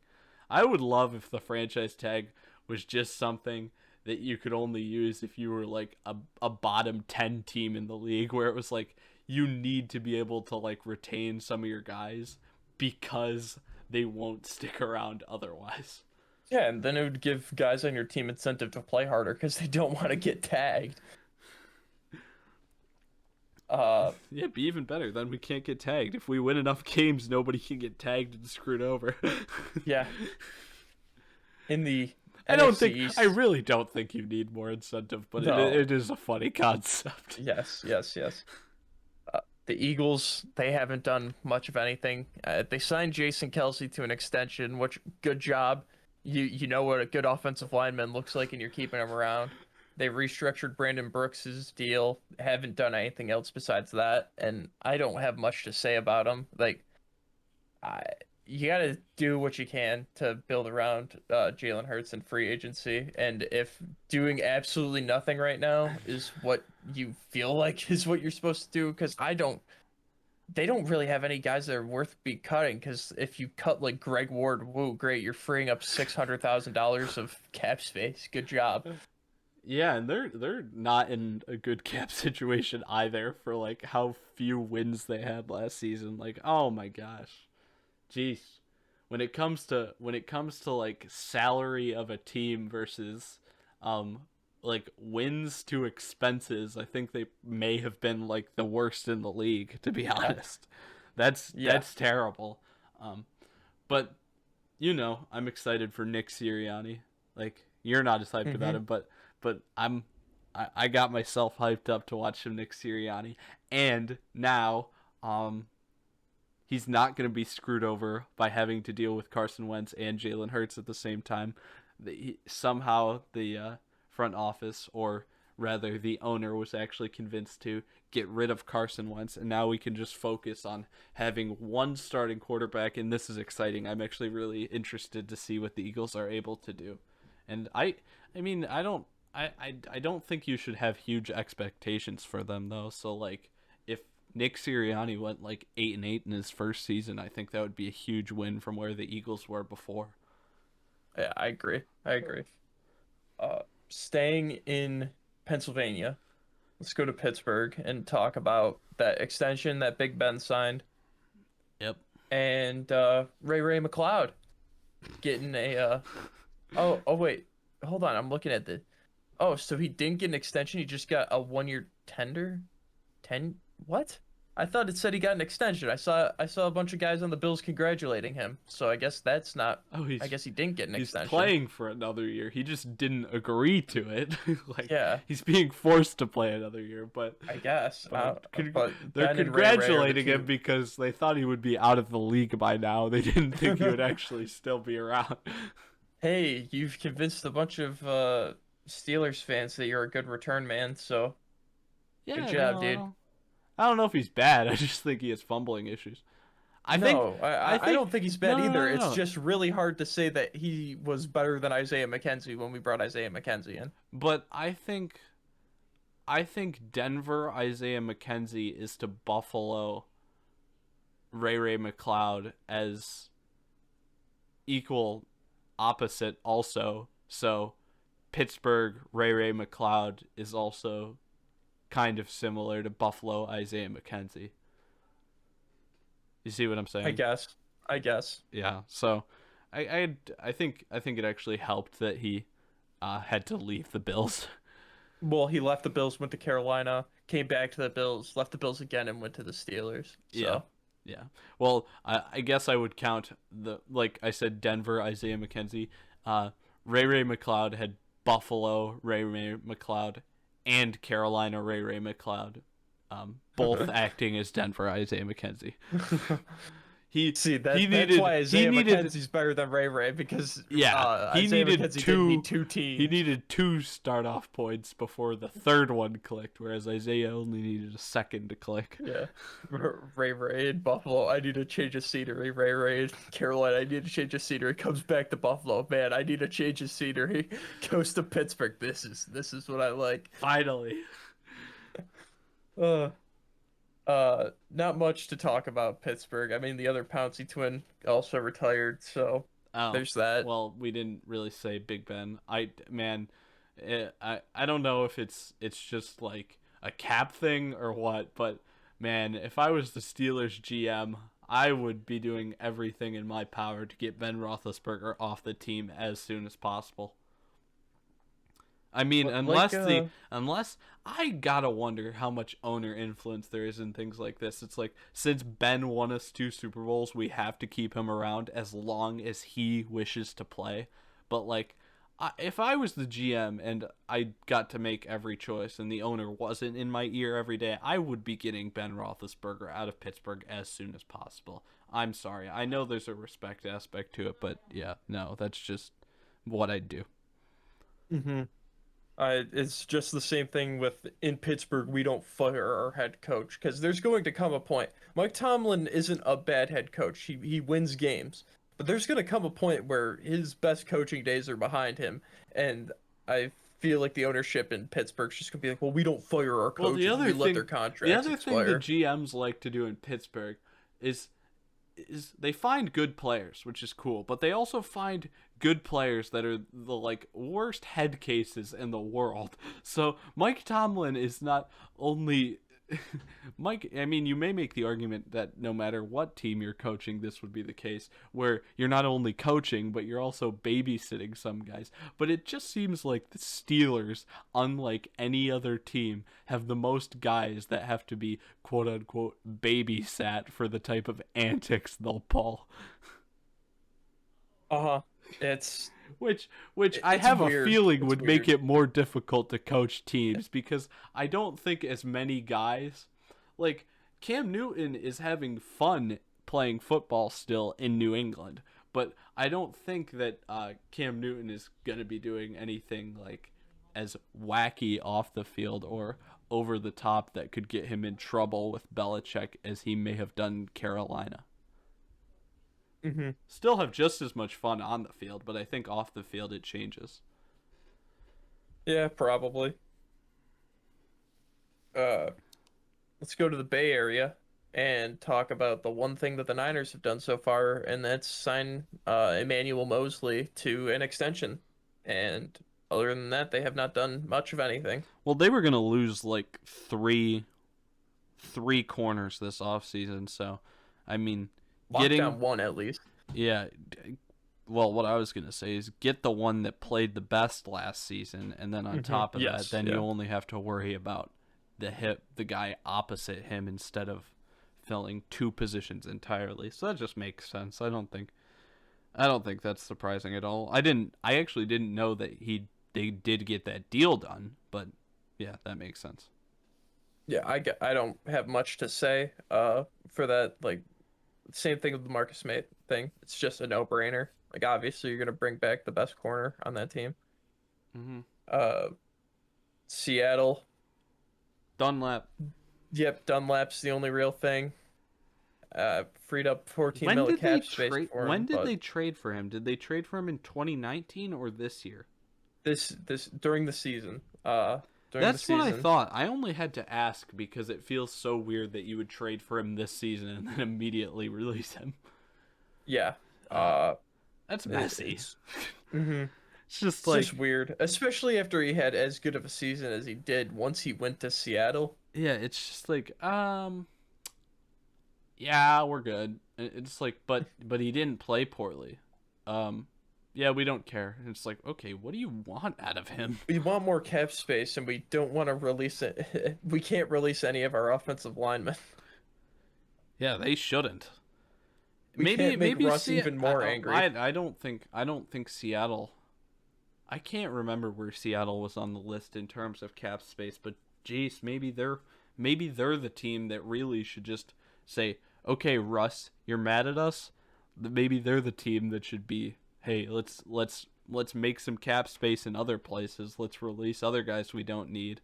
S1: I would love if the franchise tag was just something that you could only use if you were like a bottom 10 team in the league, where it was like you need to be able to like retain some of your guys because they won't stick around otherwise.
S2: Yeah, and then it would give guys on your team incentive to play harder because they don't want to get tagged. Uh,
S1: Yeah, be even better. Then we can't get tagged. If we win enough games, nobody can get tagged and screwed over.
S2: yeah, in the
S1: I
S2: NFC
S1: I
S2: East.
S1: really don't think you need more incentive, but
S2: No.
S1: it is a funny concept.
S2: Yes, yes, yes. The Eagles, they haven't done much of anything. They signed Jason Kelsey to an extension, which good job. You know what a good offensive lineman looks like, and you're keeping him around. They restructured Brandon Brooks's deal. Haven't done anything else besides that, and I don't have much to say about them. Like, I, you got to do what you can to build around Jalen Hurts and free agency. And if doing absolutely nothing right now is what you feel like is what you're supposed to do, because I don't they don't really have any guys that are worth be cutting because if you cut like Greg Ward, whoa, great, you're freeing up $600,000 of cap space. Good job.
S1: Yeah, and they're not in a good cap situation either for like how few wins they had last season. Like, oh my gosh. Jeez. When it comes to like salary of a team versus um like wins to expenses, I think they may have been like the worst in the league, to be
S2: Yeah,
S1: honest.
S2: yeah.
S1: That's terrible. Um but I'm excited for Nick Sirianni. Like you're not as hyped about
S2: Hmm.
S1: him, but I got myself hyped up to watch some Nick Sirianni, and now um he's not going to be screwed over by having to deal with Carson Wentz and Jalen Hurts at the same time. Somehow the front office, or rather the owner, was actually convinced to get rid of Carson Wentz, and now we can just focus on having one starting quarterback, and this is exciting. I'm actually really interested to see what the Eagles are able to do. And I mean, I don't think you should have huge expectations for them though. So like if Nick Sirianni went like 8-8 in his first season, I think that would be a huge win from where the Eagles were before.
S2: Yeah, I agree. I agree. Staying in Pennsylvania, let's go to Pittsburgh and talk about that extension that Big Ben signed
S1: Yep.
S2: and Ray McLeod getting a oh wait, hold on, I'm looking at the oh, so he didn't get an extension, he just got a 1 year tender? Ten what? I thought it said he got an extension. I saw a bunch of guys on the Bills congratulating him. So I guess that's not
S1: Oh,
S2: I guess he didn't get an
S1: he's
S2: extension.
S1: playing for another year. He just didn't agree to it. Like
S2: Yeah,
S1: he's being forced to play another year,
S2: I guess. But
S1: they're
S2: Ben and Ray are the
S1: congratulating him
S2: two.
S1: because they thought he would be out of the league by now. They didn't think he would actually still be around.
S2: Hey, you've convinced a bunch of Steelers fans that you're a good return man, so good
S1: Yeah,
S2: job,
S1: no,
S2: dude.
S1: I don't know if he's bad. I just think he has fumbling issues. I think
S2: No, I
S1: I
S2: I I
S1: think
S2: don't think he's
S1: no
S2: bad
S1: no
S2: either.
S1: no
S2: It's
S1: no.
S2: just really hard to say that he was better than Isaiah McKenzie when we brought Isaiah McKenzie in.
S1: But I think Denver Isaiah McKenzie is to Buffalo Ray McLeod as equal opposite also. So Pittsburgh Ray McLeod is also kind of similar to Buffalo Isaiah McKenzie. You see what I'm
S2: I
S1: saying?
S2: guess. I guess.
S1: Yeah. So I think it actually helped that he had to leave the Bills.
S2: Well, he left the Bills, went to Carolina, came back to the Bills, left the Bills again, and went to the Steelers.
S1: Yeah.
S2: So,
S1: Yeah. Well, I guess I would count the like I said Denver Isaiah McKenzie, uh Ray McLeod had Buffalo Ray McLeod and Carolina Ray McLeod, both acting as Denver Isaiah McKenzie.
S2: See,
S1: he
S2: that's
S1: needed
S2: why
S1: he
S2: Isaiah
S1: needed
S2: McKenzie's better than Ray Ray, because
S1: yeah, he
S2: Isaiah
S1: needed
S2: McKenzie didn't need two
S1: he
S2: teams.
S1: needed two start off points before the third one clicked, whereas Isaiah only needed a second to click.
S2: Yeah. Ray Ray in Buffalo, I need to change of scenery. Ray Ray in Carolina, I need to change of scenery. Comes back to Buffalo. Man, I need a change of scenery. Goes to Pittsburgh. This is what I like.
S1: Finally.
S2: Uh not much to talk about Pittsburgh. I mean, the other Pouncey twin also retired, so
S1: Oh,
S2: there's that.
S1: well, we didn't really say Big Ben. I don't know if it's just like a cap thing or what, but man, if I was the Steelers GM, I would be doing everything in my power to get Ben Roethlisberger off the team as soon as possible. I mean,
S2: Like
S1: unless I gotta wonder how much owner influence there is in things like this. It's like, since Ben won us 2 Super Bowls, we have to keep him around as long as he wishes to play. But like, if I was the GM and I got to make every choice and the owner wasn't in my ear every day, I would be getting Ben Roethlisberger out of Pittsburgh as soon as possible. I'm sorry. I know there's a respect aspect to it, but yeah, no, that's just what I'd do.
S2: mhm. It's just the same thing with in Pittsburgh. We don't fire our head coach because there's going to come a point. Mike Tomlin isn't a bad head coach. He wins games, but there's going to come a point where his best coaching days are behind him, and I feel like the ownership in Pittsburgh's just going to be like, well, we don't fire our
S1: Well,
S2: coaches. We let their
S1: the
S2: contracts
S1: other thing the
S2: expire.
S1: GMs like to do in Pittsburgh is they find good players, which is cool, but they also find good players that are the like worst head cases in the world. So Mike Tomlin is not only Mike, I mean, you may make the argument that no matter what team you're coaching, this would be the case, where you're not only coaching, but you're also babysitting some guys. But it just seems like the Steelers, unlike any other team, have the most guys that have to be quote unquote babysat for the type of antics they'll pull.
S2: Uh-huh. It's
S1: Which I
S2: it's
S1: have a
S2: weird.
S1: feeling
S2: It's
S1: would make
S2: weird.
S1: it more difficult to coach teams, because I don't think as many guys, like, Cam Newton is having fun playing football still in New England, but I don't think that Cam Newton is going to be doing anything like as wacky off the field or over the top that could get him in trouble with Belichick as he may have done in Carolina.
S2: Hmm.
S1: Still have just as much fun on the field, but I think off the field it changes.
S2: Yeah, probably. Uh, let's go to the Bay Area and talk about the one thing that the Niners have done so far, and that's sign Emmanuel Mosley to an extension. And other than that, they have not done much of anything.
S1: Well, they were gonna lose like three corners this offseason, so I mean,
S2: Lockdown
S1: getting
S2: one at least.
S1: yeah. Well, what I was gonna say is get the one that played the best last season, and then on top of that,
S2: Yes,
S1: then you
S2: yeah.
S1: only have to worry about the guy opposite him instead of filling two positions entirely. So that just makes sense. I don't think that's surprising at all. I actually didn't know that they did get that deal done, but yeah, that makes sense.
S2: Yeah, I don't have much to say for that. Like, same thing with the Marcus May thing. It's just a no-brainer. Like, obviously, you're gonna bring back the best corner on that team.
S1: Mm-hmm.
S2: Uh, Seattle.
S1: Dunlap.
S2: Yep, Dunlap's the only real thing. Freed up 14
S1: When
S2: mil of
S1: did they
S2: cap space
S1: trade?
S2: for
S1: When
S2: him,
S1: did
S2: but
S1: they trade for him? Did they trade for him in 2019 or this year?
S2: this during the season. During the
S1: That's what I
S2: season.
S1: thought. I only had to ask because it feels so weird that you would trade for him this season and then immediately release him.
S2: Yeah.
S1: Uh,
S2: Uh,
S1: that's messy.
S2: it's hmm
S1: It's just
S2: it's just
S1: like,
S2: weird, especially after he had as good of a season as he did once he went to Seattle.
S1: yeah, it's just like, yeah, we're good. It's like, but he didn't play poorly. Um, yeah, we don't care. It's like, okay, what do you want out of him?
S2: We want more cap space, and we don't want to release it. We can't release any of our offensive linemen.
S1: Yeah, they shouldn't.
S2: We can't make
S1: Maybe
S2: Russ
S1: see.
S2: even more angry.
S1: I don't think Seattle. I can't remember where Seattle was on the list in terms of cap space, but geez, maybe they're the team that really should just say, okay, Russ, you're mad at us. Maybe they're the team that should be. Hey, let's make some cap space in other places. Let's release other guys we don't need.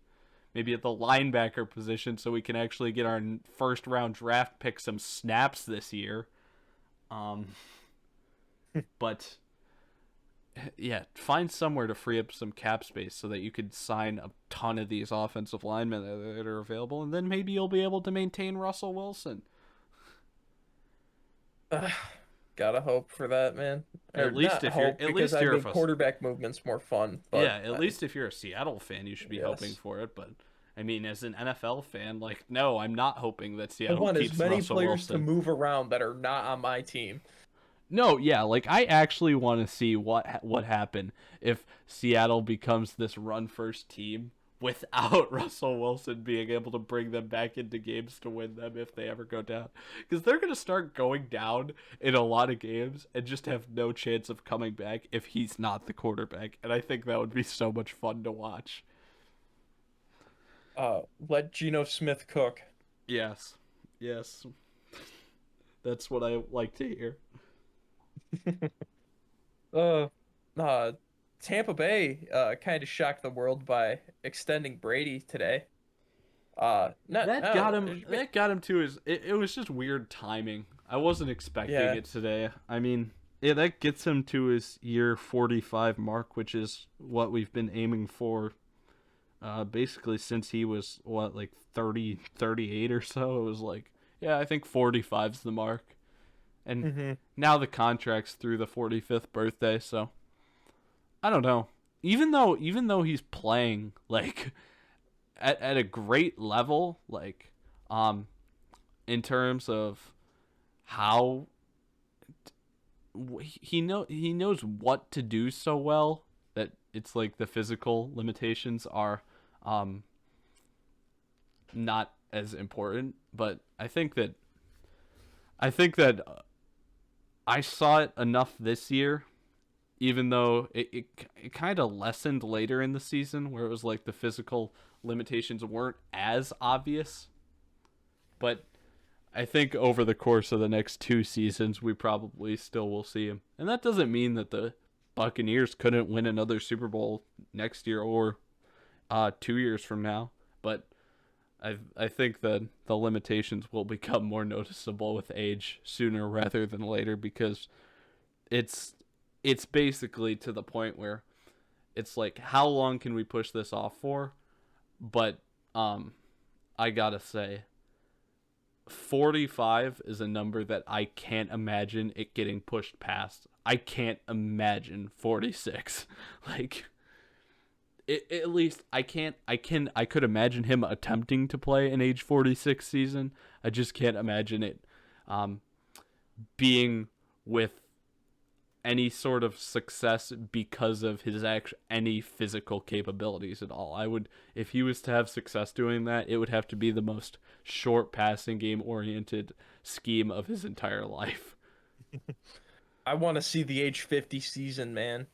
S1: Maybe at the linebacker position, so we can actually get our first round draft pick some snaps this year. Um, but yeah, find somewhere to free up some cap space so that you could sign a ton of these offensive linemen that are available, and then maybe you'll be able to maintain Russell Wilson.
S2: Ugh, gotta hope for that, man. Or not hope,
S1: At
S2: because
S1: least
S2: I
S1: you're
S2: make quarterback movements more fun.
S1: yeah,
S2: But
S1: at least if you're a Seattle fan, you should be hoping
S2: yes,
S1: for it. But I mean, as an NFL fan, like, no, I'm not hoping that
S2: I
S1: Seattle
S2: want as
S1: keeps
S2: many
S1: Russell
S2: players to
S1: Wilson.
S2: move around that are not on my team.
S1: No, yeah, like I actually want to see what happened if Seattle becomes this run first team without Russell Wilson being able to bring them back into games to win them if they ever go down, because they're going to start going down in a lot of games and just have no chance of coming back if he's not the quarterback, and I think that would be so much fun to watch.
S2: Let Geno Smith cook.
S1: Yes. Yes. That's what I like to hear.
S2: Uh, uh, Tampa Bay kind of shocked the world by extending Brady today. Not
S1: That got him to his it was just weird timing. I wasn't expecting
S2: yeah.
S1: it today. I mean, yeah, that gets him to his year 45 mark, which is what we've been aiming for basically since he was what, like 30, 38 or so. It was like, yeah, I think 45's the mark. And
S2: Hmm.
S1: now the contract's through the 45th birthday, so I don't know. Even though he's playing like at a great level, like um in terms of how he knows what to do so well that it's like the physical limitations are um not as important. But I think that I saw it enough this year, even though it kind of lessened later in the season where it was like the physical limitations weren't as obvious. But I think over the course of the next two seasons, we probably still will see him. And that doesn't mean that the Buccaneers couldn't win another Super Bowl next year or 2 years from now. But I think that the limitations will become more noticeable with age sooner rather than later, because it's it's basically to the point where it's like, how long can we push this off for? But um I gotta say, 45 is a number that I can't imagine it getting pushed past. I can't imagine 46. Like, at least I could imagine him attempting to play an age 46 season. I just can't imagine it um being with any sort of success because of his any physical capabilities at all. I would, if he was to have success doing that, it would have to be the most short passing game oriented scheme of his entire life,
S2: I want to see the age 50 season, man.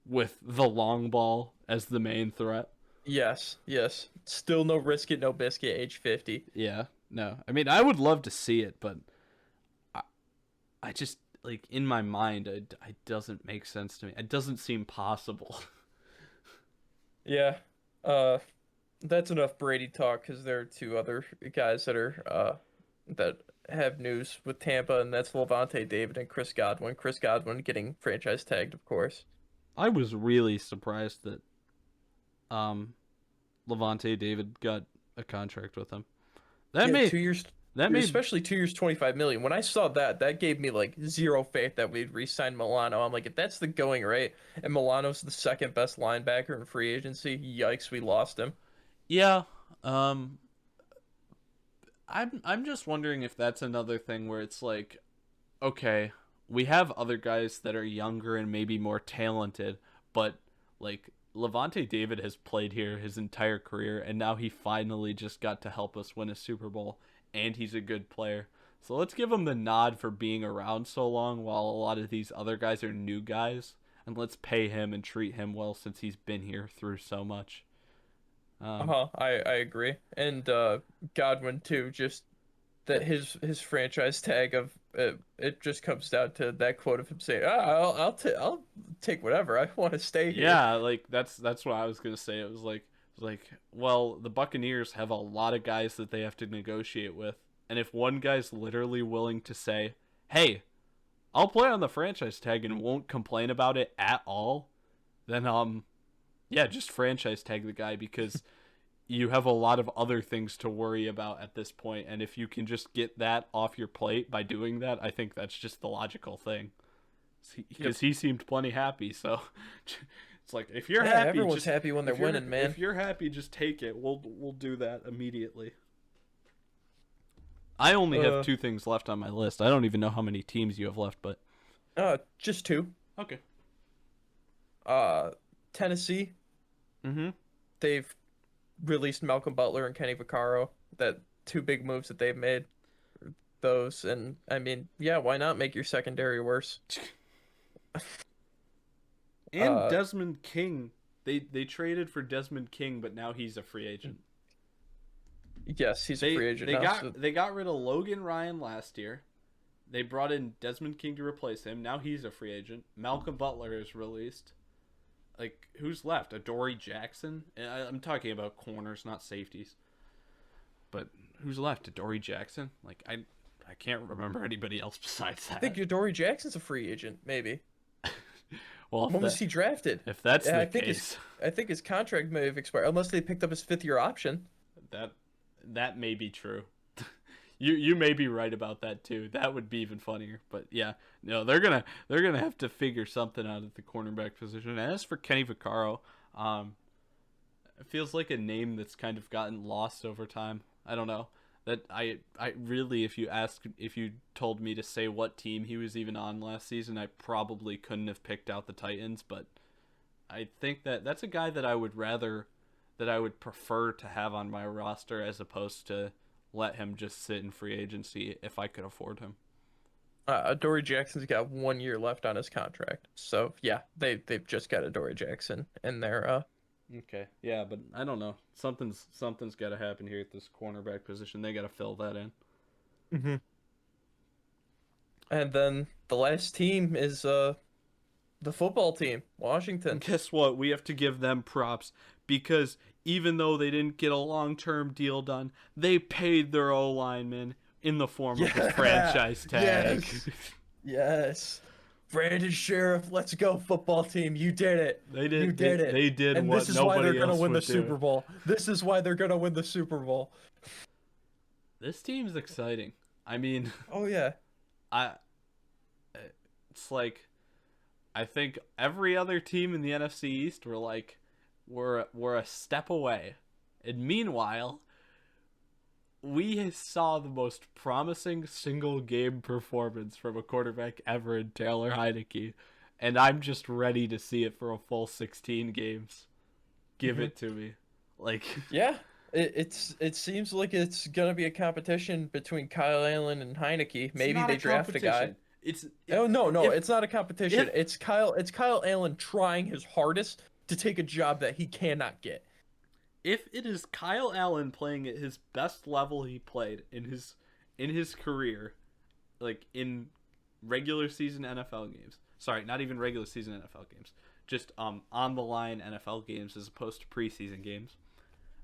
S1: with the long ball as the main threat.
S2: Yes, yes. Still no risk it, no biscuit, age 50.
S1: Yeah, no, I mean, I would love to see it, but I, I just, like, in my mind, it doesn't make sense to me. It doesn't seem possible.
S2: Yeah. Uh, that's enough Brady talk because there are two other guys that have news with Tampa, and that's Levante David and Chris Godwin. Chris Godwin getting franchise tagged, of course.
S1: I was really surprised that um Levante David got a contract with him. That
S2: Yeah,
S1: made
S2: 2 years,
S1: that made
S2: especially 2 years, 25 million. When I saw that, that gave me like zero faith that we'd re-sign Milano. I'm like, if that's the going rate, and Milano's the second best linebacker in free agency, yikes, we lost him.
S1: yeah. Um, I'm just wondering if that's another thing where it's like, okay, we have other guys that are younger and maybe more talented, but like Levante David has played here his entire career, and now he finally just got to help us win a Super Bowl, and he's a good player. So let's give him the nod for being around so long while a lot of these other guys are new guys, and let's pay him and treat him well since he's been here through so much. Um,
S2: Uh-huh, I agree. And Godwin too, just that his franchise tag of it just comes down to that quote of him saying, I'll take whatever. I want to stay here."
S1: Yeah, like that's what I was gonna say. It was like, well, the Buccaneers have a lot of guys that they have to negotiate with, and if one guy's literally willing to say, "Hey, I'll play on the franchise tag and won't complain about it at all," then yeah, just franchise tag the guy because you have a lot of other things to worry about at this point, and if you can just get that off your plate by doing that, I think that's just the logical thing.
S2: Yep.
S1: Because he seemed plenty happy, so it's like if you're
S2: Yeah,
S1: happy,
S2: everyone's
S1: just
S2: happy when they're winning, man.
S1: if you're happy, just take it. We'll do that immediately. I only have
S2: Uh,
S1: two things left on my list. I don't even know how many teams you have left, but
S2: just two.
S1: okay.
S2: Uh, Tennessee,
S1: Mm-hmm.
S2: they've released Malcolm Butler and Kenny Vaccaro. That two big moves that they've made. Those, and I mean, yeah, why not make your secondary worse?
S1: And
S2: Uh,
S1: Desmond King. They traded for Desmond King, but now he's a free agent.
S2: yes, he's a
S1: They
S2: free agent
S1: they
S2: now.
S1: got
S2: So
S1: they got rid of Logan Ryan last year. They brought in Desmond King to replace him. Now he's a free agent. Malcolm Butler is released. Like, who's left? Adoree Jackson? I'm talking about corners, not safeties. But who's left? Adoree Jackson? Like, I can't remember anybody else besides
S2: I
S1: that.
S2: think Adoree Jackson's a free agent, maybe.
S1: Well,
S2: When was he drafted?
S1: if that's
S2: Yeah,
S1: the case,
S2: I think his contract may have expired, unless they picked up his fifth year option.
S1: that that may be true. You may be right about that too. That would be even funnier. But yeah, no, they're gonna have to figure something out at the cornerback position. And as for Kenny Vaccaro, it feels like a name that's kind of gotten lost over time. I don't know. That I really, if you told me to say what team he was even on last season, I probably couldn't have picked out the Titans. But I think that's a guy that I would prefer to have on my roster as opposed to let him just sit in free agency if I could afford him.
S2: Adoree Jackson's got 1 year left on his contract, so yeah, they've just got Adoree Jackson in there.
S1: Okay, yeah, but I don't know. Something's got to happen here at this cornerback position. They got to fill that in.
S2: Mhm. And then the last team is the football team,
S1: And
S2: Washington.
S1: guess what? We have to give them props because even though they didn't get a long-term deal done, they paid their O lineman in the form of a franchise tag.
S2: Yes. Yes. Brandon Sheriff, let's go football team. You did it.
S1: They
S2: You
S1: did.
S2: did it.
S1: They did
S2: And
S1: what
S2: this is why they're
S1: nobody
S2: gonna
S1: else
S2: win the
S1: would do.
S2: Super Bowl. This is why they're gonna win the Super Bowl.
S1: This team's exciting. I mean,
S2: Oh yeah.
S1: I. It's like, I think every other team in the NFC East were like, we're a step away, and meanwhile, we saw the most promising single game performance from a quarterback ever in Taylor Heineke, and I'm just ready to see it for a full 16 games. Give
S2: Mhm.
S1: it to me, like.
S2: Yeah. It seems like it's gonna be a competition between Kyle Allen and Heineke.
S1: It's
S2: Maybe
S1: not a
S2: they draft a guy.
S1: competition. It's
S2: Oh no, no,
S1: if
S2: it's not a competition.
S1: if
S2: It's Kyle Allen trying his hardest to take a job that he cannot get.
S1: if it is Kyle Allen playing at his best level he played in his career, like in regular season NFL games. Sorry, not even regular season NFL games. Just on the line NFL games as opposed to preseason games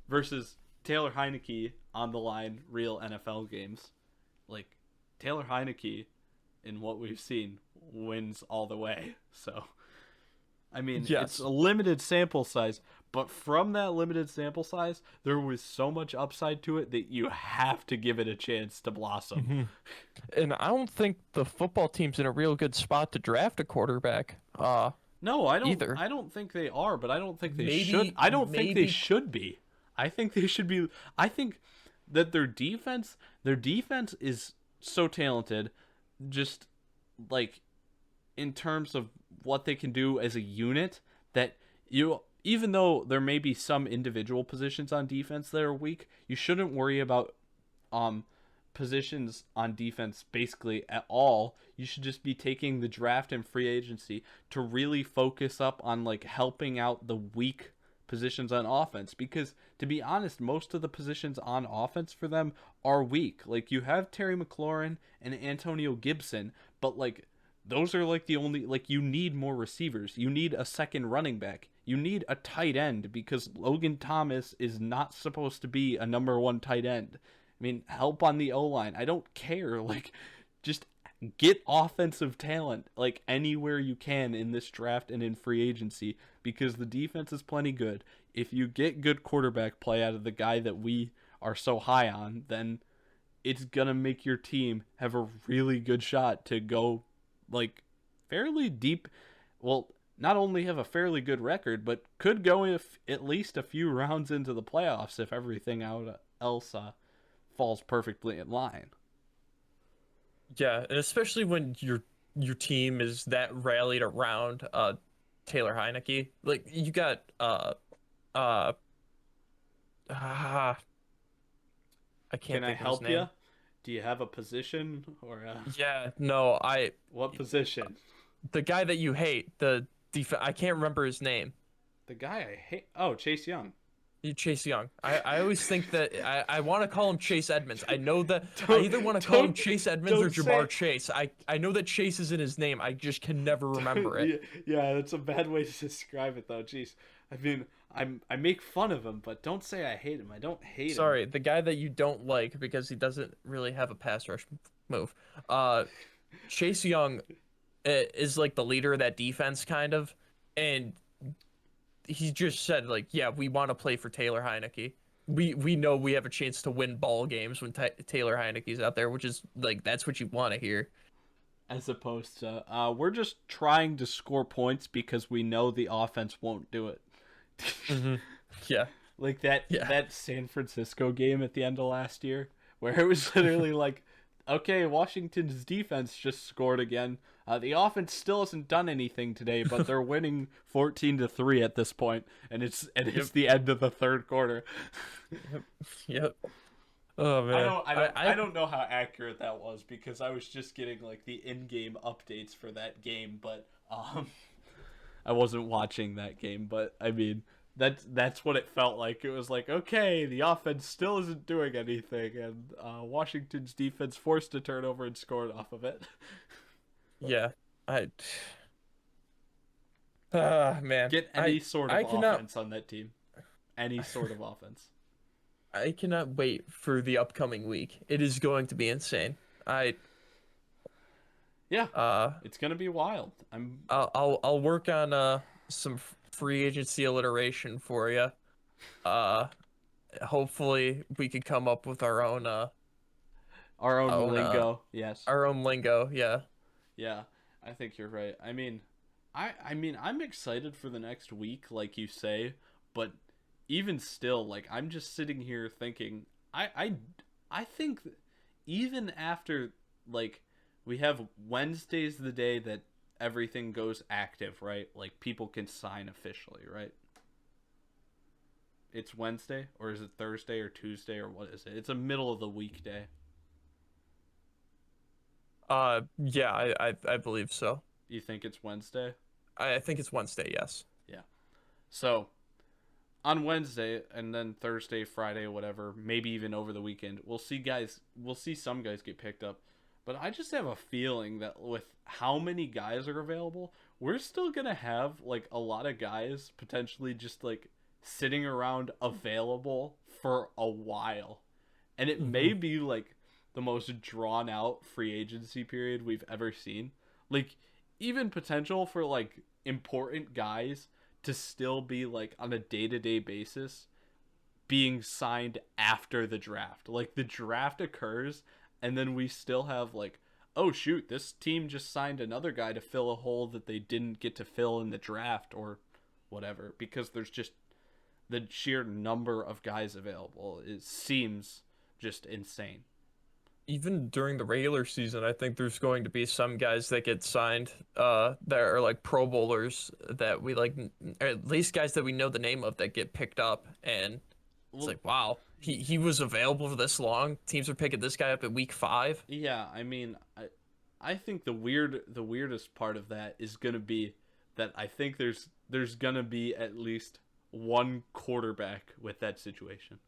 S1: versus Taylor Heineke on the line real NFL games. Like, Taylor Heineke in what we've seen wins all the way. So I mean, it's
S2: Yes.
S1: a limited sample size, but from that limited sample size, there was so much upside to it that you have to give it a chance to blossom.
S2: Hmm. And I don't think the football team's in a real good spot to draft a quarterback.
S1: No,
S2: Either.
S1: I don't think they are, but I don't think they should.
S2: Maybe
S1: I don't think they
S2: maybe
S1: should be. I think they should be. I think that their defense is so talented, just like in terms of what they can do as a unit, that you, even though there may be some individual positions on defense that are weak, you shouldn't worry about um positions on defense basically at all. You should just be taking the draft and free agency to really focus up on like helping out the weak positions on offense, because to be honest, most of the positions on offense for them are weak. Like you have Terry McLaurin and Antonio Gibson, but like those are like the only, like you need more receivers. You need a second running back. You need a tight end because Logan Thomas is not supposed to be a number 1 tight end. I mean, help on the O-line. I don't care. Like just get offensive talent like anywhere you can in this draft and in free agency, because the defense is plenty good. If you get good quarterback play out of the guy that we are so high on, then it's gonna make your team have a really good shot to go like fairly deep. Well, not only have a fairly good record, but could go if at least a few rounds into the playoffs if everything else falls perfectly in line.
S2: Yeah, and especially when your team is that rallied around Taylor Heineke. Like you got uh ah, I
S1: Can
S2: can't
S1: I
S2: think of his
S1: help you?
S2: name.
S1: Do you have a position or
S2: Yeah, no,
S1: what position?
S2: the guy that you hate, the I can't remember his name.
S1: The guy I hate. Oh, Chase Young.
S2: Chase Young. I always think that I want to call him Chase Edmonds. I know that I
S1: don't
S2: either want to call him
S1: don't
S2: Chase Edmonds or
S1: don't
S2: Jamar
S1: say.
S2: Chase. I know that Chase is in his name. I just can never remember it.
S1: Yeah, yeah, that's a bad way to describe it though. Jeez, I mean, I make fun of him, but don't say I hate him. I don't hate him.
S2: Sorry, the guy that you don't like because he doesn't really have a pass rush move. Chase Young is like the leader of that defense, kind of, and he just said like, yeah, we want to play for Taylor Heineke. We know we have a chance to win ball games when Taylor Heineke's out there, which is like that's what you want to hear.
S1: As opposed to, we're just trying to score points because we know the offense won't do it.
S2: Hmm. Yeah,
S1: Like that
S2: yeah,
S1: that San Francisco game at the end of last year, where it was literally like, okay, Washington's defense just scored again. The offense still hasn't done anything today, but they're winning 14-3 at this point, and it's
S2: yep,
S1: the end of the third quarter.
S2: yep, yep. Oh man,
S1: I don't know how accurate that was because I was just getting like the in-game updates for that game, but I wasn't watching that game, but I mean that's what it felt like. It was like, okay, the offense still isn't doing anything, and Washington's defense forced a turnover and scored off of it.
S2: yeah, I man,
S1: Get any sort of
S2: I cannot
S1: offense on that team, any sort of offense.
S2: I cannot wait for the upcoming week. It is going to be insane. I
S1: Yeah,
S2: uh
S1: it's gonna be wild. I'm
S2: I'll work on some free agency alliteration for you. Uh Hopefully we could come up with
S1: our own
S2: own
S1: lingo. Yes.
S2: our own lingo. Yeah.
S1: Yeah, I think you're right. I mean, I'm excited for the next week, like you say, but even still, like I'm just sitting here thinking, I think even after like we have Wednesday's the day that everything goes active, right? Like people can sign officially, right? It's Wednesday, or is it Thursday or Tuesday, or what is it? It's a middle of the weekday.
S2: Yeah, I believe so.
S1: You think it's Wednesday?
S2: I think it's Wednesday, yes.
S1: Yeah. So on Wednesday and then Thursday, Friday, whatever, maybe even over the weekend, we'll see some guys get picked up. But I just have a feeling that with how many guys are available, we're still going to have like a lot of guys potentially just like sitting around available for a while. And it
S2: Hmm.
S1: may be like the most drawn out free agency period we've ever seen. Like even potential for like important guys to still be like on a day-to-day basis being signed after the draft. Like the draft occurs and then we still have like, oh shoot, this team just signed another guy to fill a hole that they didn't get to fill in the draft or whatever, because there's just the sheer number of guys available. It seems just insane.
S2: Even during the regular season, I think there's going to be some guys that get signed that are like Pro Bowlers that we like, or at least guys that we know the name of that get picked up, and it's
S1: Well,
S2: like, wow, he was available for this long. Teams are picking this guy up at week 5.
S1: yeah, I mean, I think the weirdest part of that is gonna be that I think there's gonna be at least one quarterback with that situation.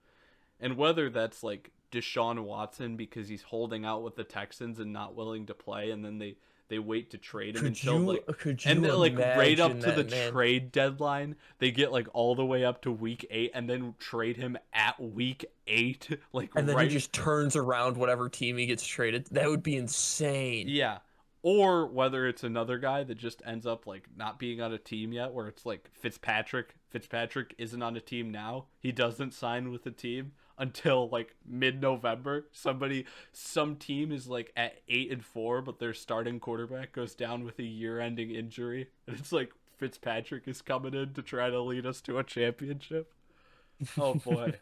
S1: And whether that's like Deshaun Watson because he's holding out with the Texans and not willing to play, and then they wait to trade him
S2: Could
S1: until
S2: you
S1: like,
S2: could
S1: and
S2: you
S1: then, like right up
S2: imagine
S1: to the
S2: that, man?
S1: trade deadline, they get like all the way up to week 8, and then trade him at week 8, like
S2: And then he
S1: right.
S2: just turns around whatever team he gets traded. That would be insane.
S1: Yeah. Or whether it's another guy that just ends up like not being on a team yet, where it's like Fitzpatrick. Fitzpatrick isn't on a team now. He doesn't sign with a team until like mid-November. Some team is like at 8-4, but their starting quarterback goes down with a year-ending injury, and it's like Fitzpatrick is coming in to try to lead us to a championship. Oh boy.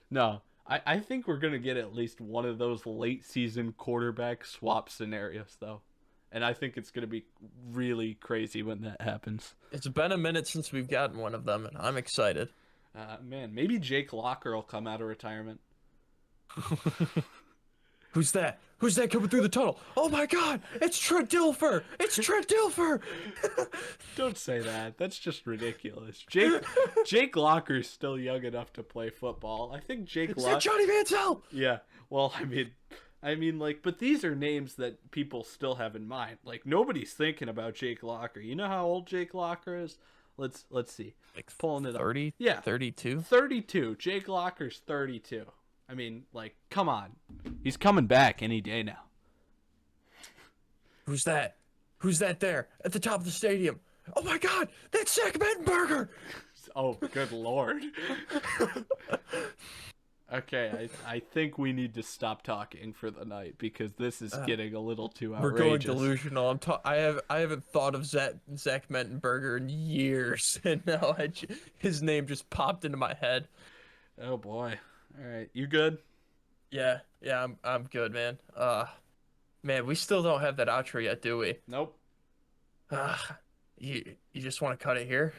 S1: No, I think we're going to get at least one of those late season quarterback swap scenarios, though. And I think it's going to be really crazy when that happens.
S2: It's been a minute since we've gotten one of them, and I'm excited.
S1: Man, maybe Jake Locker will come out of retirement.
S2: Who's that? Who's that coming through the tunnel? Oh my God! It's Trent Dilfer! It's Trent Dilfer!
S1: Don't say that. That's just ridiculous. Jake Locker's still young enough to play football. I think Jake
S2: Is that
S1: Locker.
S2: Johnny Manziel?
S1: Yeah. Well, I mean, like, but these are names that people still have in mind. Like, nobody's thinking about Jake Locker. You know how old Jake Locker is? Let's see.
S2: Like
S1: Pulling it up.
S2: 30?
S1: Yeah,
S2: 32?
S1: 32. Jake Locker's 32. I mean, like, come on. He's coming back any day now.
S2: Who's that? Who's that there at the top of the stadium? Oh my God! That's Zach Mettenberger!
S1: Oh, good lord. Okay, I think we need to stop talking for the night because this is getting a little too
S2: We're going
S1: outrageous.
S2: delusional. I haven't thought of Zach Mettenberger in years, and now his name just popped into my head.
S1: Oh boy. All right, you good?
S2: Yeah, I'm good, man. Man, we still don't have that outro yet, do we?
S1: Nope.
S2: You just want to cut it here?